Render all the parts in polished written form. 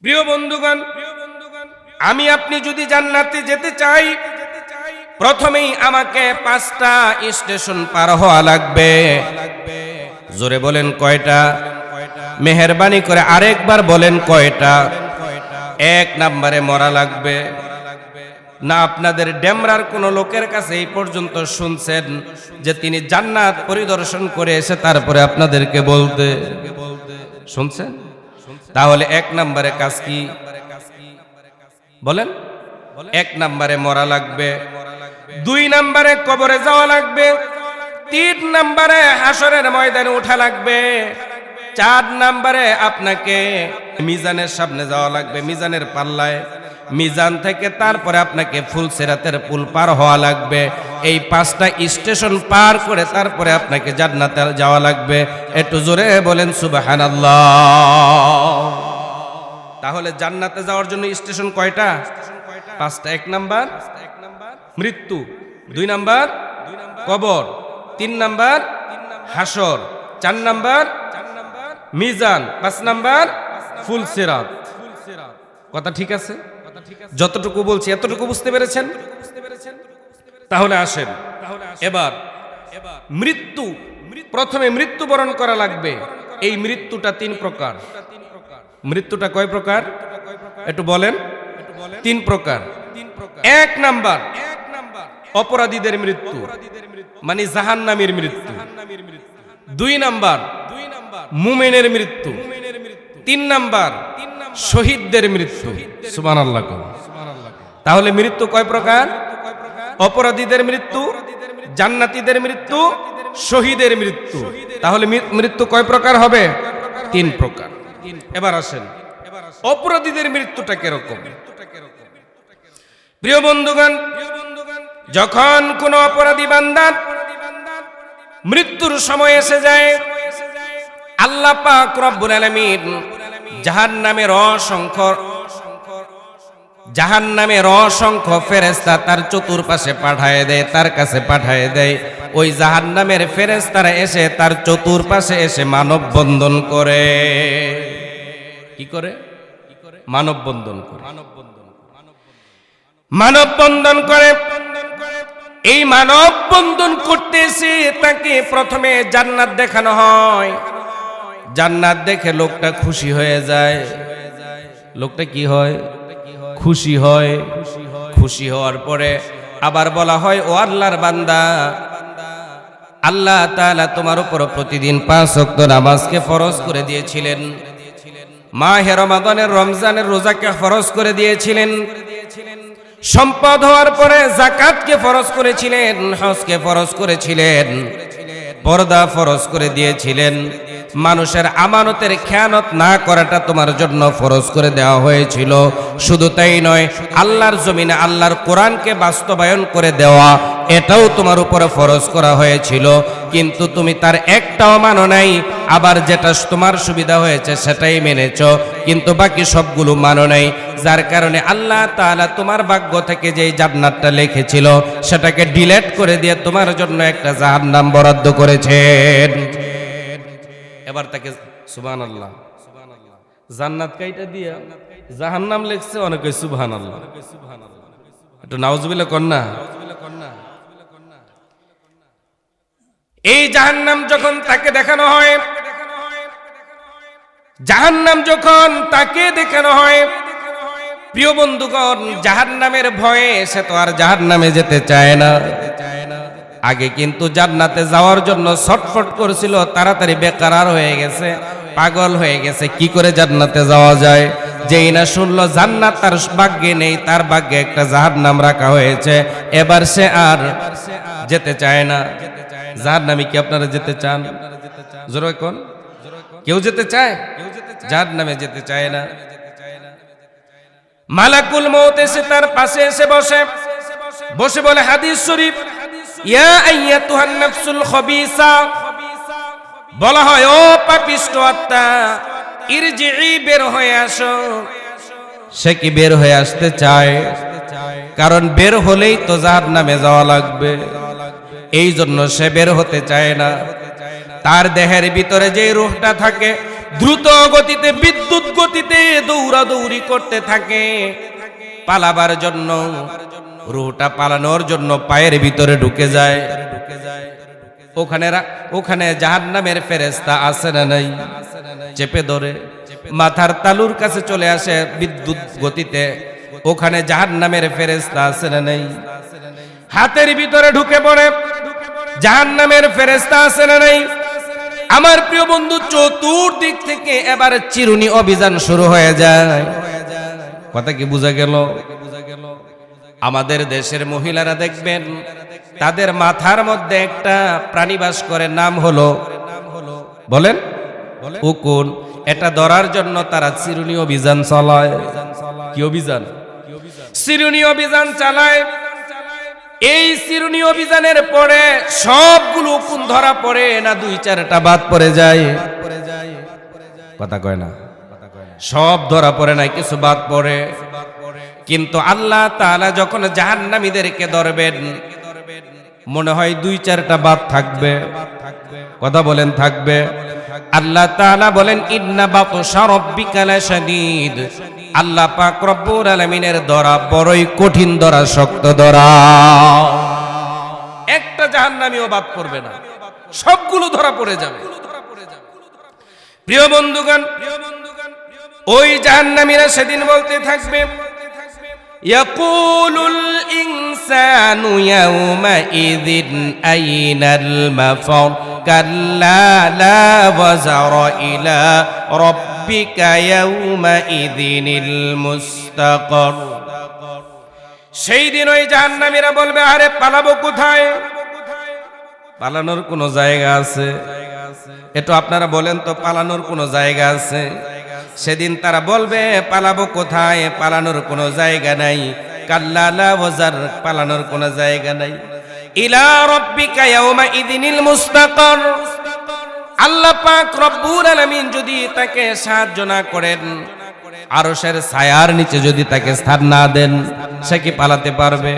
প্রিয় বন্ধুগণ, আমি আপনি যদি জান্নাতে যেতে চাই, প্রথমেই আমাকে 5টা স্টেশন পার হওয়া লাগবে। জোরে বলেন কয়টা? মেহেরবানি করে আরেকবার বলেন কয়টা? 1 নম্বরে মরা লাগবে না। আপনাদের ডেমরার কোন লোকের কাছে এই পর্যন্ত শুনছেন যে তিনি জান্নাত পরিদর্শন করে এসে তারপরে আপনাদেরকে বলতে শুনছেন? তাহলে 1 নম্বরে কাজ কি বলেন? 1 নম্বরে মরা লাগবে, 2 নম্বরে কবরে যাওয়া লাগবে, 3 নম্বরে হাসরের ময়দানে ওঠা লাগবে, 4 নম্বরে আপনাকে মিজানের সামনে যাওয়া লাগবে, মিজানের পাল্লায়, মিজান থেকে তারপরে আপনাকে ফুলসিরাতের পুল পার হওয়া লাগবে। এই 5টা স্টেশন পার করে তারপরে আপনাকে জান্নাতে যাওয়া লাগবে। একটু জোরে বলেন সুবহানাল্লাহ। তাহলে জান্নাতে যাওয়ার জন্য স্টেশন কয়টা? 5টা। 1 নাম্বার মৃত্যু, 2 নাম্বার কবর, 3 নাম্বার হাসর, 4 নাম্বার মিজান, 5 নাম্বার ফুলসিরাত। কথা ঠিক আছে? যতটুকু বলছি এতটুকু বুঝতে পেরেছেন? তাহলে আসেন এবার মৃত্যু। প্রথমে মৃত্যুবরণ করা লাগবে। এই মৃত্যুটা 3 প্রকার। মৃত্যুটা কয় প্রকার একটু বলেন? 3 প্রকার। 1 নাম্বার অপরাধীদের মৃত্যু, মানে জাহান্নামীর মৃত্যু। 2 নাম্বার মুমিনের মৃত্যু। 3 নাম্বার শহীদদের মৃত্যু। সুবহানাল্লাহ। তাহলে মৃত্যু কয় প্রকার? অপরাধীদের মৃত্যু, জান্নাতীদের মৃত্যু, শহীদের মৃত্যু। তাহলে মৃত্যু কয় প্রকার হবে? 3 প্রকার। এবার আসেন অপরাধীদের মৃত্যুটা কিরকম? প্রিয় বন্ধুগণ, যখন কোন অপরাধী বান্দা মৃত্যুর সময় এসে যায়, আল্লাহ পাক রব্বুল আলামিন জাহান্নামের অসংখ্য ফেরেশতা তার চতুর্পাশে পাঠায় দেয়, তার কাছে পাঠায় দেয়। ওই জাহান্নামের ফেরেশতারা এসে তার চতুর্পাশে এসে মানববন্ধন করে। কি করে? মানববন্ধন করে। মানববন্ধন করে। এই মানববন্ধন করতে এসে তাকে প্রথমে জান্নাত দেখানো হয়। জান্নাত দেখে লোকটা খুশি হয়ে যায়। লোকটা কি হয়? খুশি হয়। খুশি হওয়ার পরে আবার বলা হয়, ও আল্লাহর বান্দা, আল্লাহ তাআলা তোমার উপর প্রতিদিন 5 ওয়াক্ত নামাজকে ফরজ করে দিয়েছিলেন, মাহে রমাদানের রমজানের রোজাকে ফরজ করে দিয়েছিলেন, সম্পদ হওয়ার পরে যাকাতকে ফরজ করেছিলেন, হজকে ফরজ করেছিলেন, পর্দা ফরজ করে দিয়েছিলেন, মানুষের আমানতের খেয়ানত না করাটা তোমার জন্য ফরজ করে দেওয়া হয়েছিল। শুধু তাই নয়, আল্লাহর জমিনে আল্লাহর কোরআনকে বাস্তবায়ন করে দেওয়া, এটাও তোমার উপরে ফরজ করা হয়েছিল। কিন্তু তুমি তার একটাও মানো নাই। আবার যেটা তোমার সুবিধা হয়েছে সেটাই মেনেছো, কিন্তু বাকি সবগুলো মানো নাই। যার কারণে আল্লাহ তাআলা তোমার ভাগ্য থেকে যেই জান্নাতটা লিখেছিল সেটাকে ডিলিট করে দিয়ে তোমার জন্য একটা জাহান্নাম বরাদ্দ করেছেন। এবার তাকে সুবহানাল্লাহ, জান্নাত কাইটা দিয়া জাহান্নাম লিখছে, অনেকে সুবহানাল্লাহ। একটু নাউজুবিল্লাহ কর না। এই জাহান্নাম যখন তাকে দেখানো হয়, জাহান্নাম যখন তাকে দেখানো হয়, প্রিয় বন্ধুগণ, জাহান্নামের ভয়ে সে তো আর জাহান্নামে যেতে চায় না। আগে কিন্তু জান্নাতে যাওয়ার জন্য ছটফট করছিল, তাড়াতাড়ি বেকারার হয়ে গেছে, পাগল হয়ে গেছে, কি করে জান্নাতে যাওয়া যায়। যেই না শুনলো জান্নাত তার ভাগ্যে নেই, তার ভাগ্যে একটা জাহান্নাম রাখা হয়েছে, এবার সে আর যেতে চায় না। জাহান্নামে কি আপনারা যেতে চান? জোরে কোন? কেউ যেতে চায়? জাহান্নামে যেতে চায় না। মালাকুল মউত এসে তার পাশে এসে বসে বসে বলে, হাদিস শরীফ, ইয়া আইয়াতুহান নাফসুল খবিসা, বলা হয়, ও পাপিষ্ঠ আত্মা, ইরজিই, বের হয়ে আসো। সে কি বের হয়ে আসতে চায়? কারণ বের হলেই তো জাহান্নামে যাওয়া লাগবে, এই জন্য সে বের হতে চায় না। তার দেহের ভিতরে যে রূহটা থাকে, দ্রুত গতিতে বিদ্যুৎ গতিতে দৌড়াদৌড়ি করতে থাকে পালাবার জন্য। রূহটা পালানোর জন্য পায়ের ভিতরে ঢুকে যায়। ওখানে জাহান্নামের ফেরেশতা আছে না নাই? চেপে ধরে মাথার তালুর কাছে চলে আসে বিদ্যুৎ গতিতে। ওখানে জাহান্নামের ফেরেশতা আছে না নাই? হাতের ভিতরে ঢুকে পড়ে জাহান্নামের ফেরেশতা আছে না নাই? আমার প্রিয় বন্ধু, চতুর্দিক থেকে এবার চিরুনি অভিযান শুরু হয়ে যায়। কথা কি বোঝা গেল? আমাদের দেশের মহিলারা দেখবেন তাদের মাথার মধ্যে একটা প্রাণী বাস করে, নাম হলো বলেন উকুন। এটা ধরার জন্য তারা চিরুনি অভিযান চালায়। কি অভিযান? চিরুনি অভিযান চালায়। এই চিরুনি অভিযানের পরে সবগুলো উকুন ধরা পড়ে না, দুই চারটা বাদ পড়ে যায়? কথা কয় না। সব ধরা পড়ে না, কিছু বাদ পড়ে। কিন্তু আল্লাহ তাআলা যখন জাহান্নামীদেরকে ধরবেন মনে হয় দুই চারটা বাদ থাকবে। কথা বলেন থাকবে? আল্লাহ তাআলা বলেন ইন্না বাতশা রাব্বিকা লাশাদীদ। আল্লাহ পাক রব্বুল আলামিনের ধরা বড়ই কঠিন ধরা, শক্ত ধরা। একটা জাহান্নামীও বাদ পড়বে না, সবগুলো ধরা পড়ে যাবে। প্রিয় বন্ধুগণ, ওই জাহান্নামীরা সেদিন বলতে থাকবে ইয়াকুলুল ইনসানু ইয়াউমাইযিন আইনাল মাফর কাল্লা লা ওয়াজারা ইলা রাব্বিকা ইয়াউমাইযিনিল মুস্তাকার। সেই দিন ওই জাহান্নামীরা বলবে, আরে পালাবো কোথায়? পালানোর কোনো জায়গা আছে? একটু আপনারা বলেন তো, পালানোর কোনো জায়গা আছে? সেদিন তারা বলবে পালাবো কোথায়? পালানোর কোনো জায়গা নাই। কাল্লা লা ওয়াজার, পালানোর কোনো জায়গা নাই। ইলা রাব্বিকা ইয়াউমাইযিনিল মুস্তাকার। আল্লাহ পাক রব্বুল আলামিন যদি তাকে সাহায্য না করেন, আরশের ছায়ার নিচে যদি তাকে স্থান না দেন, সে কি পালাতে পারবে?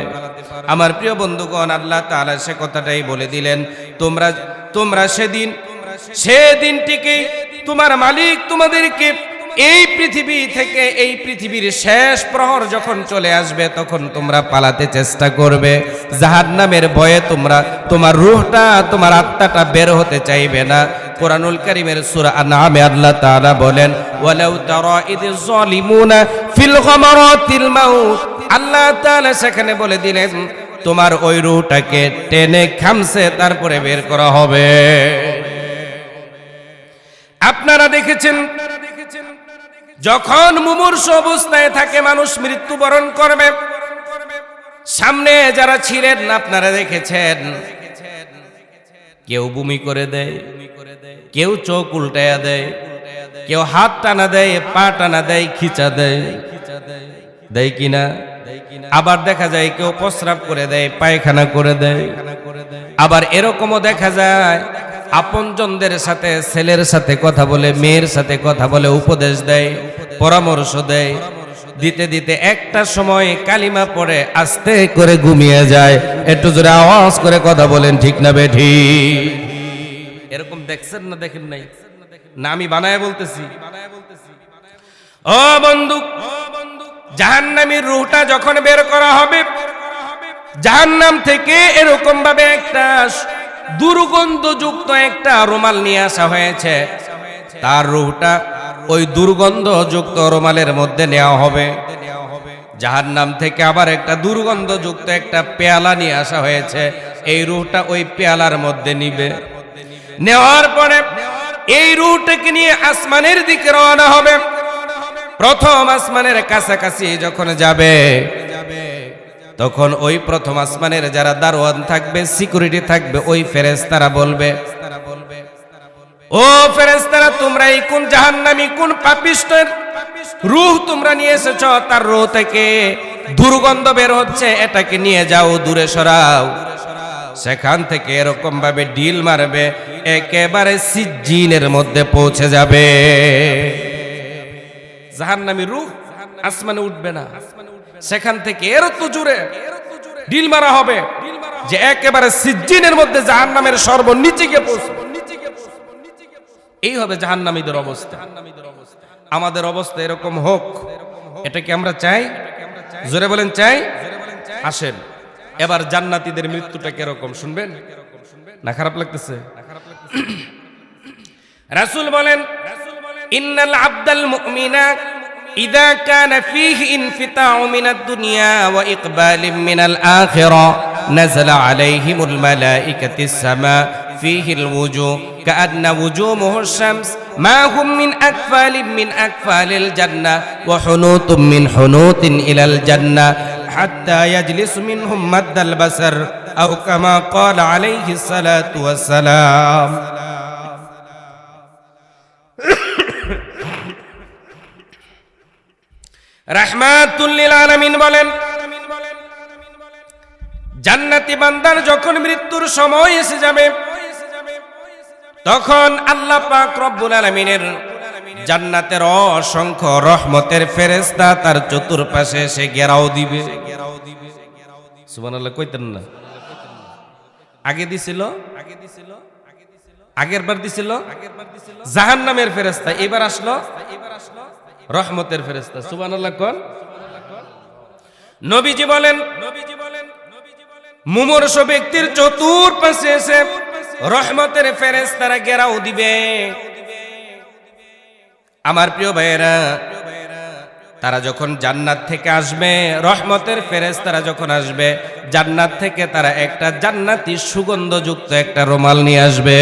আমার প্রিয় বন্ধুগণ, আল্লাহ তাআলা সে কথাটাই বলে দিলেন, তোমরা সেদিনটিকে তোমার মালিক তোমাদেরকে এই পৃথিবী থেকে, এই পৃথিবীর শেষ প্রহর যখন চলে আসবে তখন তোমরা পালাতে চেষ্টা করবে। জাহান্নামের ভয়ে তোমার রূহটা, তোমার আত্মাটা বের হতে চাইবে না। কুরআনুল কারীমের সূরা আনআমে আল্লাহ তাআলা বলেন ওয়ালাউ তারা ইযিজ যালিমুনা ফিল গামারাতিল মাউত। আল্লাহ তাআলা সেখানে বলে দিলেন তোমার ওই রূহটাকে টেনে খামছে তারপরে বের করা হবে। আপনারা দেখেছেন যখন মুমূর্ষ অবস্থায় থাকে মানুষ মৃত্যুবরণ করবে, সামনে যারা ছিলেন আপনারা দেখেছেন কেউ বমি করে দেয়, কেউ চোখ উল্টায়া দেয়, কেউ হাত টানা দেয়, পা টানা দেয়, খিচা দেয়, দেয় কিনা? আবার দেখা যায় কেউ প্রস্রাব করে দেয়, পায়খানা করে দেয়। আবার এরকমও দেখা যায় আপনজনদের সাথে, ছেলের সাথে কথা বলে, মেয়ের সাথে কথা বলে, উপদেশ দেয়, পরামর্শ দেয়। দিতে দিতে একটা সময় কালিমা পড়ে আস্তে করে ঘুমিয়ে যায়। একটু জোরে আওয়াজ করে কথা বলেন, ঠিক না বেঠিক? এরকম দেখছেন না? দেখেন নাই না? আমি বানায় বলতেছি। ও বন্ধু, জাহান্নামীর রূহটা যখন বের করা হবে, জাহান্নাম থেকে এরকম ভাবে একটা দুর্গন্ধযুক্ত একটা রুমাল নিয়ে আসা হয়েছে। তার রূহটা ওই দুর্গন্ধযুক্ত রুমালের মধ্যে নেওয়া হবে। জাহান্নাম থেকে আবার একটা দুর্গন্ধযুক্ত একটা পেয়ালা নিয়ে আসা হয়েছে। এই রূহটা ওই পেয়ালার মধ্যে নিবে। নেওয়ার পরে এই রূহটাকে নিয়ে আসমানের দিকে রওনা হবে। প্রথম আসমানের কাছাকাছি যখন যাবে তখন ওই প্রথম আসমানের যারা দারোয়ান থাকবে, সিকিউরিটি থাকবে, ওই ফেরেশতারা বলবে, ও ফেরেশতারা, তোমরা এই কোন জাহান্নামী, কোন পাপিষ্ঠের রূহ তোমরা নিয়ে এসেছো? তার রূহ থেকে দুর্গন্ধ বের হচ্ছে, এটাকে নিয়ে যাও, দূরে সরাও। সেখান থেকে এরকম ভাবে ডিল মারবে, একেবারে সিজ্জিনের মধ্যে পৌঁছে যাবে। জাহান্নামী রূহ আসমানে উঠবে না, সেখান থেকে এর তো জুড়ে ডিল মারা হবে যে একেবারে সিজ্জিনের মধ্যে জাহান্নামের সর্বনিচে গিয়ে পৌঁছবে। এই হবে জাহান্নামীদের অবস্থা। আমাদের অবস্থা এরকম হোক, এটা কি আমরা চাই? জোরে বলেন চাই? আসেন এবার জান্নাতীদের মৃত্যুটা কিরকম শুনবেন না? খারাপ লাগতেছে? রাসূল বলেন, ইন্নাল আবদাল মুমিনা ইযা কানা ফীহি ইনফিতাউ মিনাদ দুনিয়া ওয়া ইকবালিম মিনাল আখিরা নাযালা আলাইহিমুল মালাইকাতুস সামা ফীহিল ওয়ুজু কাআন্না ওয়ুজুহুশ শামস মা হুম মিন আকফালিম মিন আকফালিল জান্নাহ ওয়া হুনুতুম মিন হুনুতিন ইলাল জান্নাহ হাত্তা ইয়াজলিসু মিনহুম মাদ্দাল বাসার আও কামা ক্বালা আলাইহিস সালাতু ওয়াস সালাম। রাহমাতুল লিল আলামিন বলেন, জান্নাতি বান্দার যখন মৃত্যুর সময় এসে যাবে তখন আল্লাহ পাক রব্বুল আলামিনের জান্নাতের অসংখ্য রহমতের ফেরেশতা তার চতুর্পাশে এসে ঘেরাও দিবে। সুবহানাল্লাহ কইতেন না? আগে দিছিল, আগের বার দিছিল জাহান্নামের ফেরেশতা, এবার আসলো রহমতের ফেরেশতা। সুবহানাল্লাহ কোন? নবীজি বলেন, মুমূর্ষ ব্যক্তির চতুর্পাশে এসে রহমতের ফেরেশতারা ঘেরাও দিবে। আমার প্রিয় ভাইয়েরা, তারা যখন জান্নাত থেকে আসবে, রহমতের ফেরেশতারা যখন আসবে জান্নাত থেকে, তারা একটা জান্নাতি সুগন্ধযুক্ত একটা রুমাল নিয়ে আসবে।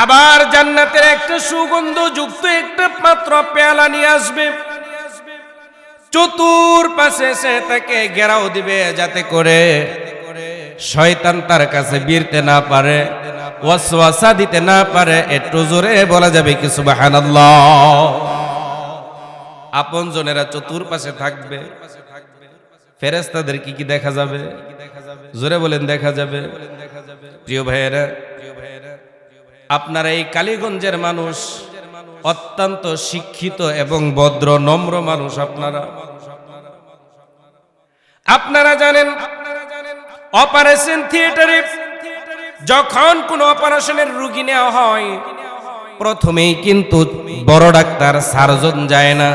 আবার জান্নাতের একটা সুগন্ধযুক্ত একটা পাত্র পেয়ালা নিয়ে আসবে। চতুর্পাশে সে তাকে ঘেরাও দিবে যাতে করে শয়তান তার কাছে বিরতে না পারে, ওয়াসওয়াসা দিতে না পারে। একটু জোরে বলা যাবে কি সুবহানাল্লাহ? আপনজনেরা চতুর্পাশে থাকবে, ফেরেশতাদের কি দেখা যাবে? জোরে বলেন দেখা যাবে? প্রিয় ভাইয়েরা, আপনারা এই কালীগঞ্জের মানুষ, অত্যন্ত শিক্ষিত এবং ভদ্র নম্র মানুষ। আপনারা জানেন অপারেশন থিয়েটারে যখন কোন অপারেশনের রোগী নেওয়া হয়, প্রথমেই কিন্তু বড় ডাক্তার সার্জন যায় না,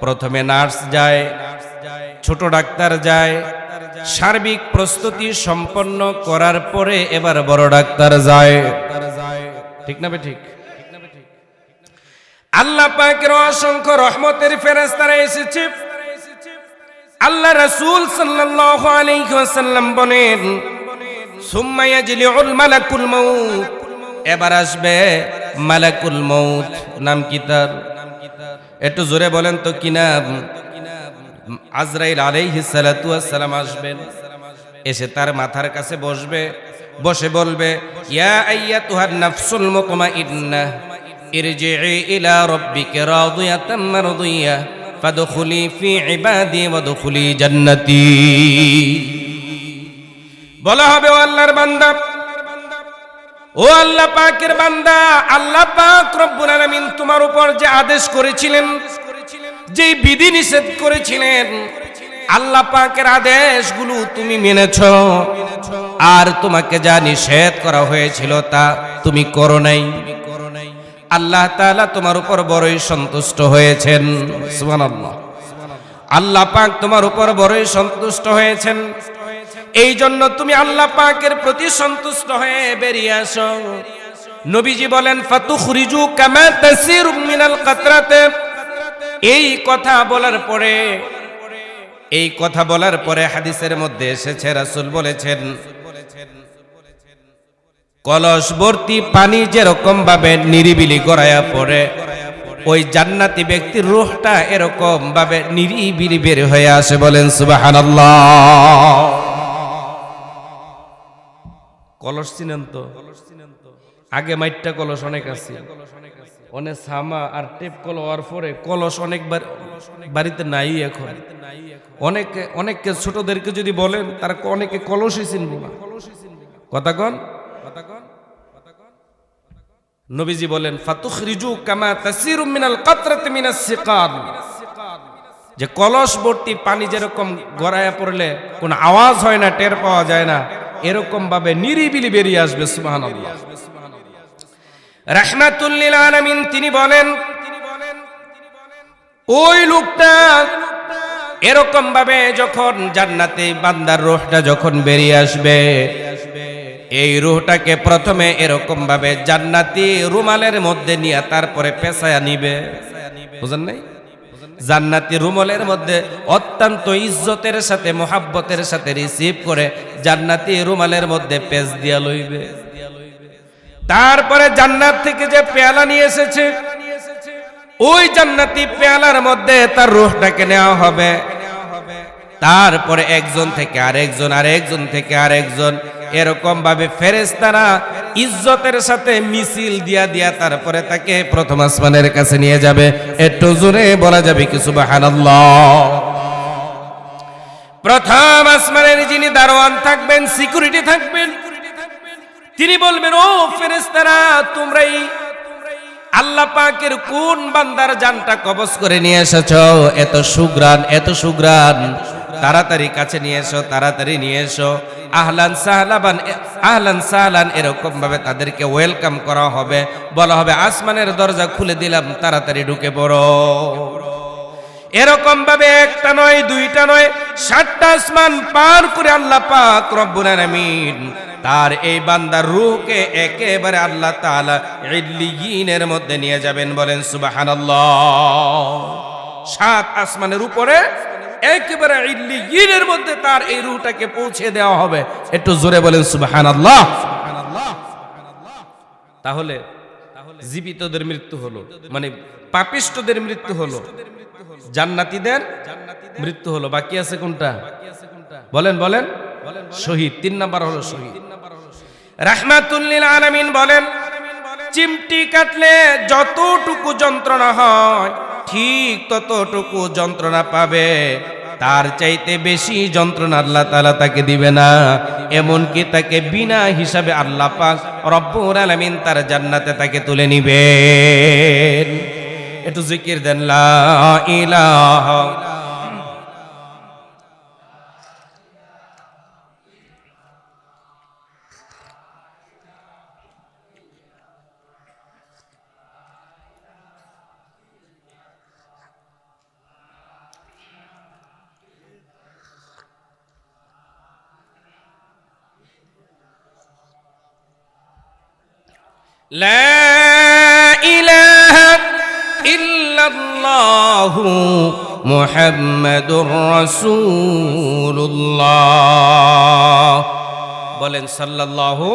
প্রথমে নার্স যায়, ছোট ডাক্তার যায়। সার্বিক প্রস্তুতি সম্পন্ন করার পরে এবার বড় ডাক্তার যায়। ঠিক না ঠিক? আল্লাহ পাকের অসংখ্য রহমতের ফেরেশতারা এসেছে। আল্লাহ রাসূল সাল্লাল্লাহু আলাইহি ওয়াসাল্লাম বলেন, সুম্মা ইয়াজলিউল মালাকুল মাউত, এবার আসবে মালাকুল মাউত। নাম কি তার? একটু জোরে বলেন তো কি নাম? আজরাইল আলাইহিস সালাতু ওয়াস সালাম আসবেন, এসে তার মাথার কাছে বসবে, বসে বলবে, ইয়া আইয়াতুহান নাফসুল মুতমাইন্নাহ ইরজিই ইলা রাব্বিকা রাদিয়াতাম মারদিয়া ফাদখুলি ফি ইবাদি ওয়াদখুলি জান্নাতি। বলা হবে, ও আল্লাহর বান্দা, ও আল্লাহ পাকের বান্দা, আল্লাহ পাক রব্বুল আলামিন তোমার উপর যে আদেশ করেছিলেন, যে বিধি নিষেধ করেছিলেন, আল্লাহ পাকের আদেশগুলো তুমি মেনেছো, আর তোমাকে যা নিষেধ করা হয়েছিল তা তুমি করো নাই। আল্লাহ তাআলা তোমার উপর বড়ই সন্তুষ্ট হয়েছেন। সুবহানাল্লাহ। আল্লাহ পাক তোমার উপর বড়ই সন্তুষ্ট হয়েছেন। এই জন্য তুমি আল্লাহ পাকের প্রতি সন্তুষ্ট হয়ে বেরিয়ে আসো। নবীজি বলেন, ফাতুখরিজু কামা তাসিরু মিনাল কাতরাতে। এই কথা বলার পরে হাদিসের মধ্যে এসেছে, রাসূল বলেছেন, কলস ভর্তি পানি যেরকম ভাবে নিরিবিলি গড়াইয়া পড়ে, ওই জান্নাতি ব্যক্তির রূহটা এরকম ভাবে নিরিবিলি বের হয়ে আসে। বলেন সুবহানাল্লাহ। কলস চিনেন তো? আগে মাইটটা কলস অনেক আছে, অনেক সামা আর টেপ কল হওয়ার পরে কলস অনেকবার বাড়িতে নাই। এখন অনেককে ছোটদেরকে যদি বলেন, তারা অনেকে কলসই চিনব না। কথা কন? নবীজি বলেন, ফাতুখরিজু কামা তাসিরু মিনাল কাতরাতি মিনাস সিকার, যে কলস ভর্তি পানি যেরকম গড়াইয়া পড়লে কোন আওয়াজ হয় না, টের পাওয়া যায় না, এরকম ভাবে নিরিবিলি বেরিয়ে আসবে। সুবহানাল্লাহ। রাহমাতুল লিল আলামিন তিনি বলেন, ওই লোকটা এরকম ভাবে যখন জান্নাতে বান্দার রূহটা যখন বেরিয়ে আসবে, এই রূহটাকে প্রথমে এরকম ভাবে জান্নাতি রুমালের মধ্যে নিয়ে তারপরে পেঁচায়া নিবে। বুঝেন নাই? জান্নাতি রুমালের মধ্যে অত্যন্ত ইজ্জতের সাথে মোহাব্বতের সাথে রিসিভ করে জান্নাতি রুমালের মধ্যে পেঁচ দিয়া লইবে। তারপরে জান্নাত থেকে যে পেয়ালা নিয়ে এসেছে, ওই জান্নাতি পেয়ালার মধ্যে তার রূহটাকে নেওয়া হবে। তারপরে একজন থেকে আরেকজন, আরেকজন থেকে আরেকজন, এরকম ভাবে ফেরেশতারা ইজ্জতের সাথে মিছিল দিয়া দিয়া তারপরে তাকে প্রথম আসমানের কাছে নিয়ে যাবে। একটু জোরে বলা যাবে কি সুবহানাল্লাহ। প্রথম আসমানের যিনি দারোয়ান থাকবেন, সিকিউরিটি থাকবেন, তিনি বলবেন, ও ফেরেশতারা, তোমরাই আল্লাহ পাকের কোন বান্দার জানটা কবজ করে নিয়ে এসেছো? এত সুগ্রান, এত সুগ্রান, তাড়াতাড়ি কাছে নিয়ে এসো, তাড়াতাড়ি নিয়ে এসো। আহলান সাহলাবান, আহলান সাহলান, এরকম ভাবে তাদেরকে ওয়েলকাম করা হবে। বলা হবে, আসমানের দরজা খুলে দিলাম, তাড়াতাড়ি ঢুকে পড়ো। এরকম ভাবে একটা নয়, দুইটা নয়, 7টা আসমান পার করে আল্লাহ পাক রব্বুল আলামিন তার এই বান্দার রূহকে একেবারে আল্লাহ তাআলা ইল্লিয়িনের মধ্যে নিয়ে যাবেন। বলেন সুবহানাল্লাহ। 7 আসমানের উপরে একেবারে ইল্লিয়িনের মধ্যে তার এই রূহটাকে পৌঁছে দেওয়া হবে। একটু জোরে বলেন সুবহানাল্লাহ। তাহলে জীবিতদের মৃত্যু হলো, মানে পাপিষ্ঠদের মৃত্যু হলো, জান্নাতীদের মৃত্যু হলো, বাকি আছে কোনটা? বলেন বলেন। শহীদ, 3 নাম্বার হলো শহীদ। রাহমাতুল লিল আলামিন বলেন, চিমটি কাটলে যতটুকু যন্ত্রণা হয় ঠিক ততটুকু যন্ত্রণা পাবে, তার চাইতে বেশি যন্ত্রণা আল্লাহ তাআলা তাকে দিবে না। এমনকি তাকে বিনা হিসাবে আল্লাহ পাক রব্বুল আলামিন তার জান্নাতে তাকে তুলে নিবেন। একটু জিকির দেন, লা ইলাহা লা ইলাহা ইল্লাল্লাহু মুহাম্মাদুর রাসূলুল্লাহ। বলেন সাল্লাল্লাহু।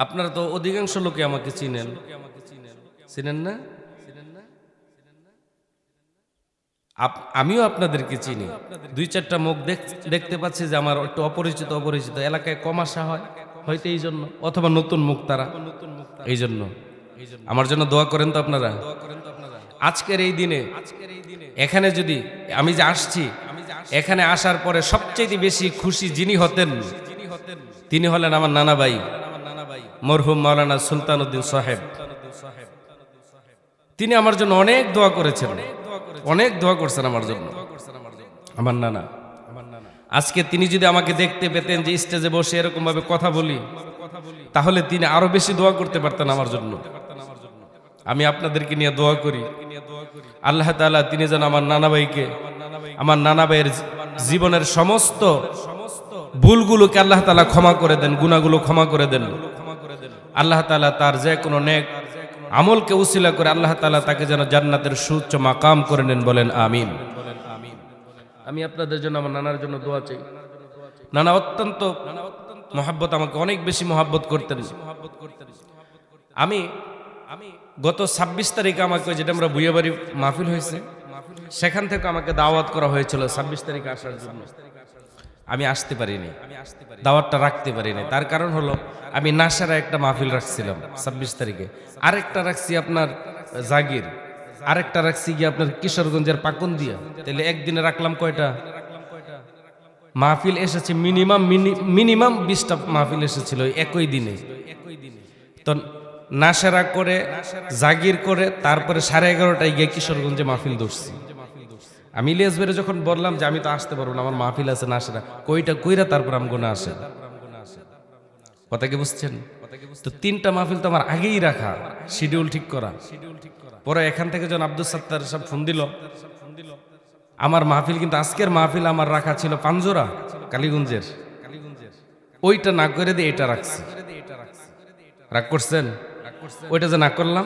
আপনারা তো অধিকাংশ লোকে আমাকে চিনেন, চিনেন না? আমিও আপনাদেরকে চিনি। 2-4টা মুখ দেখতে পাচ্ছি যে আমার একটু অপরিচিত অপরিচিত, এলাকায় কম আসা হয় হয়তো এই জন্য, অথবা নতুন মুখ তারা, এই জন্য আমার জন্য দোয়া করেন তো আপনারা। আজকের এই দিনে এখানে যদি আমি যে আসছি, এখানে আসার পরে সবচেয়ে বেশি খুশি যিনি হতেন তিনি হলেন আমার নানা ভাই মরহুম মাওলানা সুলতান উদ্দিন সাহেব। তিনি আমার জন্য অনেক দোয়া করেছেন, অনেক দোয়া করছেন আমার জন্য, আমার নানা। আজকে তিনি যদি আমাকে দেখতে পেতেন যে স্টেজে বসে এরকম ভাবে কথা বলি, তাহলে তিনি আরো বেশি দোয়া করতে পারতেন আমার জন্য। আমি আপনাদেরকে নিয়ে দোয়া করি, আল্লাহ তাআলা তিনি যেন আমার নানা ভাইকে, আমার নানা ভাইয়ের জীবনের সমস্ত ভুলগুলোকে আল্লাহ তাআলা ক্ষমা করে দেন, গুনাহগুলো ক্ষমা করে দেন। আল্লাহ তাআলা তার যে কোনো নেক আমলকে উসিলা করে আল্লাহ তাআলা তাকে যেন জান্নাতের সুউচ্চ মাকাম করে নেন। বলেন আমিন। আমি আপনাদের জন্য, আমার নানার জন্য দোয়া চাই। নানা অত্যন্ত মহাব্বত, আমাকে অনেক বেশি মহাব্বত করতেন। আমি গত 26 তারিখে আমাকে, যেটা আমরা বুয়াবাড়ি মাহফিল হয়েছে, সেখান থেকে আমাকে দাওয়াত করা হয়েছিল 26 তারিখে আসার জন্য। আমি আসতে পারিনি, দাওয়াতটা রাখতে পারিনি। তার কারণ হলো আমি নাসারা একটা মাহফিল রাখছিলাম 26 তারিখে, আরেকটা রাখছি আপনার জাগির, আরেকটা রাখছি গিয়ে আপনার কিশোরগঞ্জের পাকুন্দিয়া। তাহলে একদিনে রাখলাম কয়টা মাহফিল? এসেছে মিনিমাম 20টা মাহফিল এসেছিল একই দিনে। তো নাসারা করে, জাগির করে, তারপরে 11:30টায় গিয়ে কিশোরগঞ্জে মাহফিল ধরছি। আমি ইলিয়াস ভাইরে যখন বললাম যে আমি তো আসতে পারবো না, আমার মাহফিল আছে নাসারা, কইটা কইরা তারপর আমি গোনা আসে। কথা কি বুঝছেন? তো 3টা মাহফিল তো আমার আগেই রাখা, শিডিউল ঠিক করা। পরে এখান থেকে যখন আব্দুল সাত্তার সব ফোন দিল, আমার মাহফিল কিন্তু আজকের মাহফিল আমার রাখা ছিল পাঞ্জোরা কালীগঞ্জের, ওইটা না করে দিয়ে এটা রাখছি। রাগ করছেন? ওইটা যে না করলাম,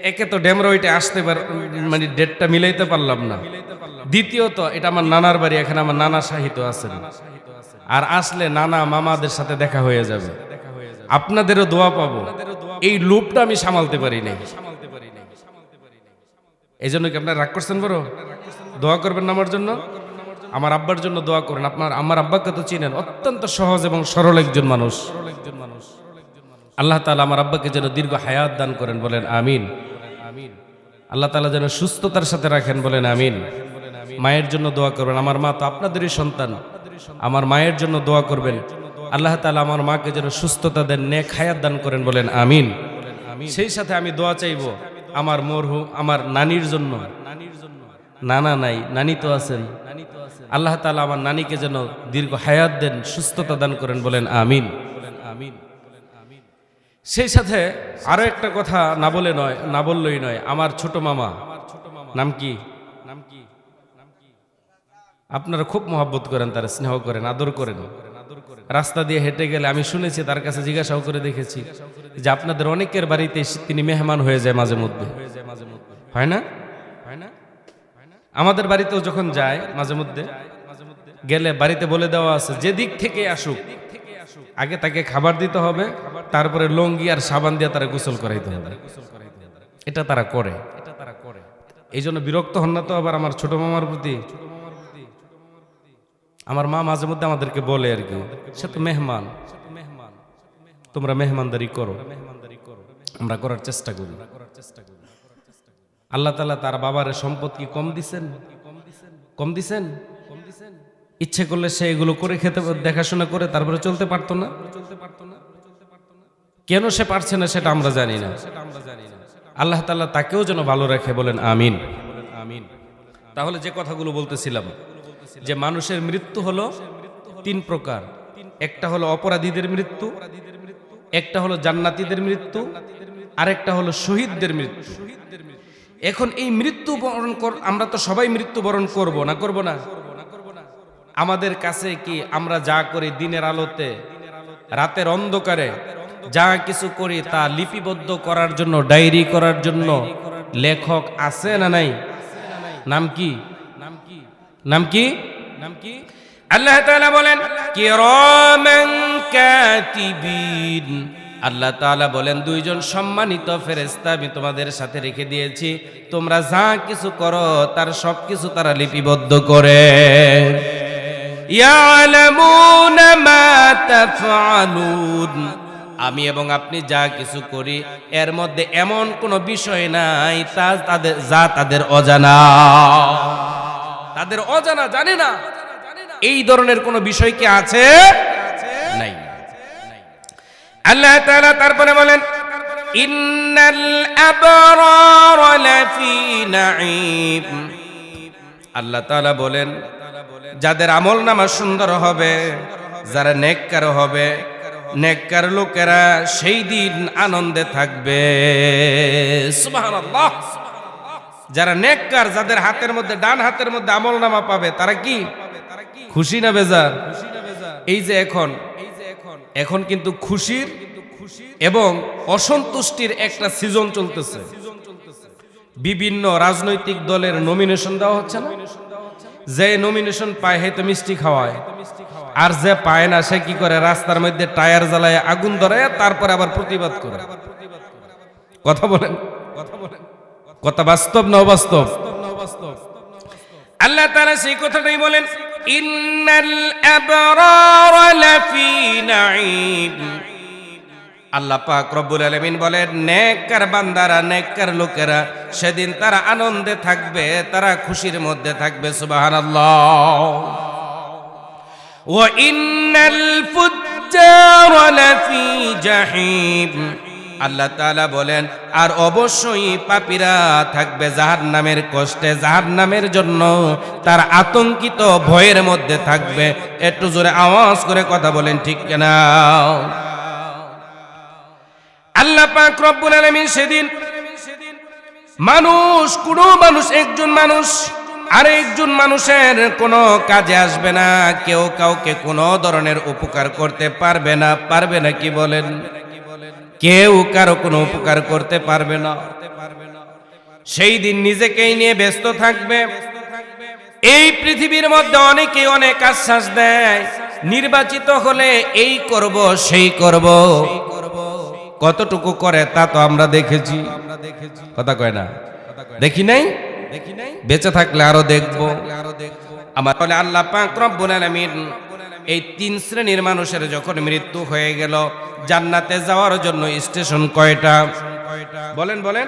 একে তো ডেমরা ওইটা আসতে মানে ডেটটা মিলাইতে পারলাম না। দ্বিতীয়ত এটা আমার নানার বাড়ি, এখানে আমার নানা সাহিত্য আছেন, আর আসলে নানা মামাদের সাথে দেখা হয়ে যাবে, আপনাদেরও দোয়া পাবো, এই লুপটা আমি সামালতে পারি নাই। এই জন্য কি আপনারা রাগ করছেন? বড় দোয়া করবেন আমার জন্য, আমার আব্বার জন্য দোয়া করুন। আমার আব্বাকে তো চিনেন, অত্যন্ত সহজ এবং সরল একজন মানুষ। আল্লাহ তাআলা আমার আব্বাকে যেন দীর্ঘ হায়াত দান করেন, বলেন আমিন। আল্লাহ তাআলা যেন সুস্থতার সাথে রাখেন, বলেন আমিন। মায়ের জন্য দোয়া করবেন, আমার মা তো আপনাদেরই সন্তান, আমার মায়ের জন্য দোয়া করবেন। আল্লাহ তাআলা আমার মাকে যেন সুস্থতা দেন, নেক হায়াত দান করেন, বলেন আমিন। সেই সাথে আমি দোয়া চাইবো আমার মরহুম আমার নানির জন্য। নানা নাই, নানি তো আছেন। আল্লাহ তাআলা আমার নানিকে যেন দীর্ঘ হায়াত দেন, সুস্থতা দান করেন, বলেন আমিন। সেই সাথে আরো একটা কথা না বললেই নয়, আমার ছোট মামা, নাম কি? আপনারা খুব মহব্বত করেন, তার স্নেহ করেন, আদর করেন। রাস্তা দিয়ে হেঁটে গেলে আমি শুনেছি, তার কাছে জিজ্ঞাসাও করে দেখেছি যে আপনাদের অনেকের বাড়িতে তিনি মেহমান হয়ে যায় মাঝে মধ্যে, হয় না? আমাদের বাড়িতেও যখন যায় মাঝে মধ্যে গেলে বাড়িতে বলে দেওয়া আছে যে দিক থেকে আসুক আগে তাকে খাবার দিতে হবে, তারপরে লঙ্গি আর সাবান দিয়ে তারা গোসল করাইতে হবে। এটা তারা করে। এই জন্য বিরক্ত হন না তো আবার আমার ছোট মামার প্রতি। আমার মা মাঝে মধ্যে আমাদেরকে বলে আর কি, সে তো মেহমান, তোমরা মেহমানদারি করো, আমরা করার চেষ্টা করি। আল্লাহ তাআলা তার বাবার সম্পদ কি কম দিছেন? ইচ্ছে করলে সে এগুলো করে খেতে, দেখাশোনা করে তারপরে চলতে পারতো না? কেন সে পারছে না সেটা আমরা জানি না। আল্লাহ তাআলা তাকেও যেন ভালো রাখে, বলেন আমিন। তাহলে যে কথাগুলো বলতেছিলাম, যে মানুষের মৃত্যু হলো 3 প্রকার। একটা হলো অপরাধীদের মৃত্যু, একটা হলো জান্নাতীদের মৃত্যু, আরেকটা হলো শহীদদের মৃত্যু। এখন এই মৃত্যুবরণ আমরা তো সবাই মৃত্যুবরণ করব না? আমাদের কাছে কি আমরা যা করি দিনের আলোতে, রাতের অন্ধকারে যা কিছু করি তা লিপিবদ্ধ করার জন্য, ডায়েরি করার জন্য লেখক আছে না নাই? নাম কি? আল্লাহ তাআলা বলেন কিরামান কাতিবিন। আল্লাহ তাআলা বলেন 2 জন সম্মানিত ফেরেশতা আমি তোমাদের সাথে রেখে দিয়েছি, তোমরা যা কিছু করো তার সবকিছু তারা লিপিবদ্ধ করে। ইয়ালামুনা মা তাফআলুন, আমি এবং আপনি যা কিছু করি এর মধ্যে এমন কোনো বিষয় নাই যা তাদের অজানা, জানে না। এই ধরনের কোনো বিষয় কি আছে? নাই। আল্লাহ তাআলা তারপরে বলেন ইন্নাল আবরারা লাফি নাঈম। আল্লাহ তাআলা বলেন যাদের আমল নামা সুন্দর হবে, যারা নেককার হবে, নেককার লোকেরা সেই দিন আনন্দে থাকবে। সুবহানাল্লাহ। যারা নেককার, যাদের হাতের মধ্যে, ডান হাতের মধ্যে আমল নামা পাবে, তারা কি খুশি না বেজার? এই যে এখন কিন্তু খুশির এবং অসন্তুষ্টির একটা সিজন চলতেছে। বিভিন্ন রাজনৈতিক দলের নমিনেশন দেওয়া হচ্ছে না? যে নমিনেশন পায় হয়তো মিষ্টি খাওয়ায়, আর যে পায় না সে কি করে, রাস্তার মধ্যে টায়ার জ্বালায়, আগুন ধরায়, তারপরে আবার প্রতিবাদ করে। কথা বলেন, কথা বাস্তব না অবাস্তব? আল্লাহ তাআলা সেই কথাটাই বলেন ইন্নাল আবরারা লাফি নাঈম। আল্লাহ পাক রব্বুল আলামিন বলেন নেককার বান্দারা, নেককার লোকেরা সেদিন তারা আনন্দে থাকবে, তারা খুশির মধ্যে থাকবে। সুবহানাল্লাহ। ওয়া ইন্নাল ফুজ্জারা লাফি জাহিম। আল্লাহ তাআলা বলেন আর অবশ্যই পাপীরা থাকবে জাহান্নামের কষ্টে, জাহান্নামের জন্য তার আতঙ্কিত ভয়ের মধ্যে থাকবে। একটু জোরে আওয়াজ করে কথা বলেন ঠিক কিনা? আল্লাহ পাক রব্বুল আলামিন সেদিন মানুষ একজন মানুষ আর একজন মানুষের কোনো কাজে আসবে না, কেউ কাউকে কোনো ধরনের উপকার করতে পারবে না। পারবে না কি বলেন? কেউ কারো কোনো উপকার করতে পারবে না। সেই দিন নিজেকেই নিয়ে ব্যস্ত থাকবে। এই পৃথিবীর মধ্যে অনেকেই অনেক আশ্বাস দেয়, নির্বাচিত হলে এই করব সেই করব, কতটুকু করে তা তো আমরা দেখেছি। কথা কয় না? দেখি নাই? বেঁচে থাকলে আরো দেখবো। আমার বলে আল্লাহ পাক রব্বুল আলামিন এই তিন শ্রেণীর মানুষের যখন মৃত্যু হয়ে গেল, জান্নাতে যাওয়ার জন্য স্টেশন কয়টা? বলেন বলেন।